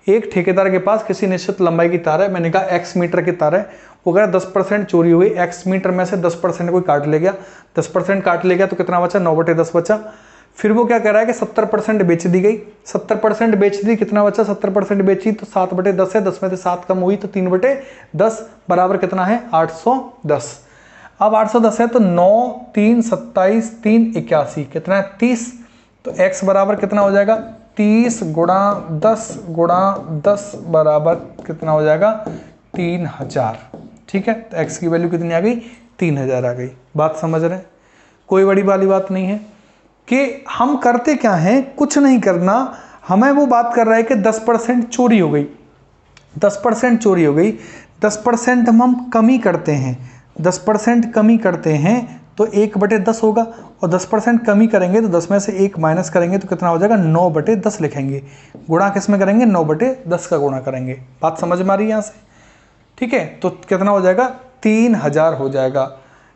एक ठेकेदार के पास किसी निश्चित लंबाई की तार है, मैंने कहा x मीटर की तार है, वो कह रहा 10% चोरी हुई, x मीटर में से 10% कोई काट ले गया, 10% काट ले गया तो कितना बचा? 9 बटे 10 बचा। फिर वो क्या कह रहा है कि 70% बेच दी गई, 70% बेच दी, कितना बचा? 70% बेची तो 7 बटे 10 है, 10 में से 7 कम हुई तो 3 बटे 10 बराबर कितना है? 810। अब 810 है तो 9 3 27 3 81 कितना है? 30। तो x बराबर कितना हो जाएगा? 30 गुणा 10 गुणा 10 बराबर कितना हो जाएगा? 3000, ठीक है। तो x की वैल्यू कितनी आ गई? 3000 आ गई। बात समझ रहे हैं? कोई बड़ी वाली बात नहीं है कि हम करते क्या हैं, कुछ नहीं करना, हमें वो बात कर रहा है कि 10% चोरी हो गई, 10% चोरी हो गई, 10% हम कमी करते हैं, 10% कमी करते हैं तो 1 बटे 10 होगा, और 10% कमी करेंगे तो 10 में से 1 माइनस करेंगे तो कितना हो जाएगा? 9 बटे 10 लिखेंगे। गुणा किस में करेंगे? 9 बटे 10 का गुणा करेंगे। बात समझ में आ रही है यहाँ से? ठीक है, तो कितना हो जाएगा? 3000 हो जाएगा।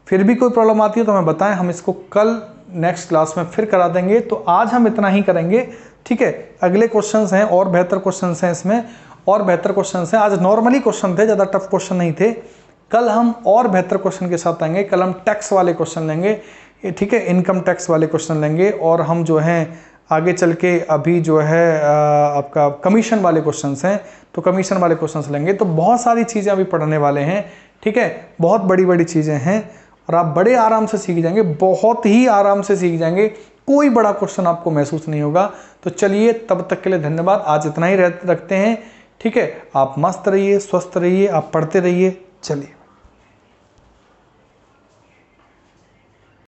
फिर भी कोई प्रॉब्लम आती है तो हमें बताएं, हम इसको कल नेक्स्ट क्लास में फिर करा देंगे। तो आज हम इतना ही करेंगे, ठीक है। अगले क्वेश्चंस हैं और बेहतर क्वेश्चंस हैं इसमें, और बेहतर क्वेश्चंस हैं। आज नॉर्मली क्वेश्चन थे, ज़्यादा टफ क्वेश्चन नहीं थे। कल हम और बेहतर क्वेश्चन के साथ आएंगे। कल हम टैक्स वाले क्वेश्चन लेंगे, ठीक है, इनकम टैक्स वाले क्वेश्चन लेंगे, और हम जो हैं आगे चल के अभी जो है आपका कमीशन वाले क्वेश्चंस हैं तो कमीशन वाले क्वेश्चंस लेंगे। तो बहुत सारी चीज़ें अभी पढ़ने वाले हैं, ठीक है, बहुत बड़ी बड़ी चीज़ें हैं और आप बड़े आराम से सीख जाएंगे, बहुत ही आराम से सीख जाएंगे, कोई बड़ा क्वेश्चन आपको महसूस नहीं होगा। तो चलिए, तब तक के लिए धन्यवाद। आज इतना ही रखते हैं, ठीक है। आप मस्त रहिए, स्वस्थ रहिए, आप पढ़ते रहिए। चलिए।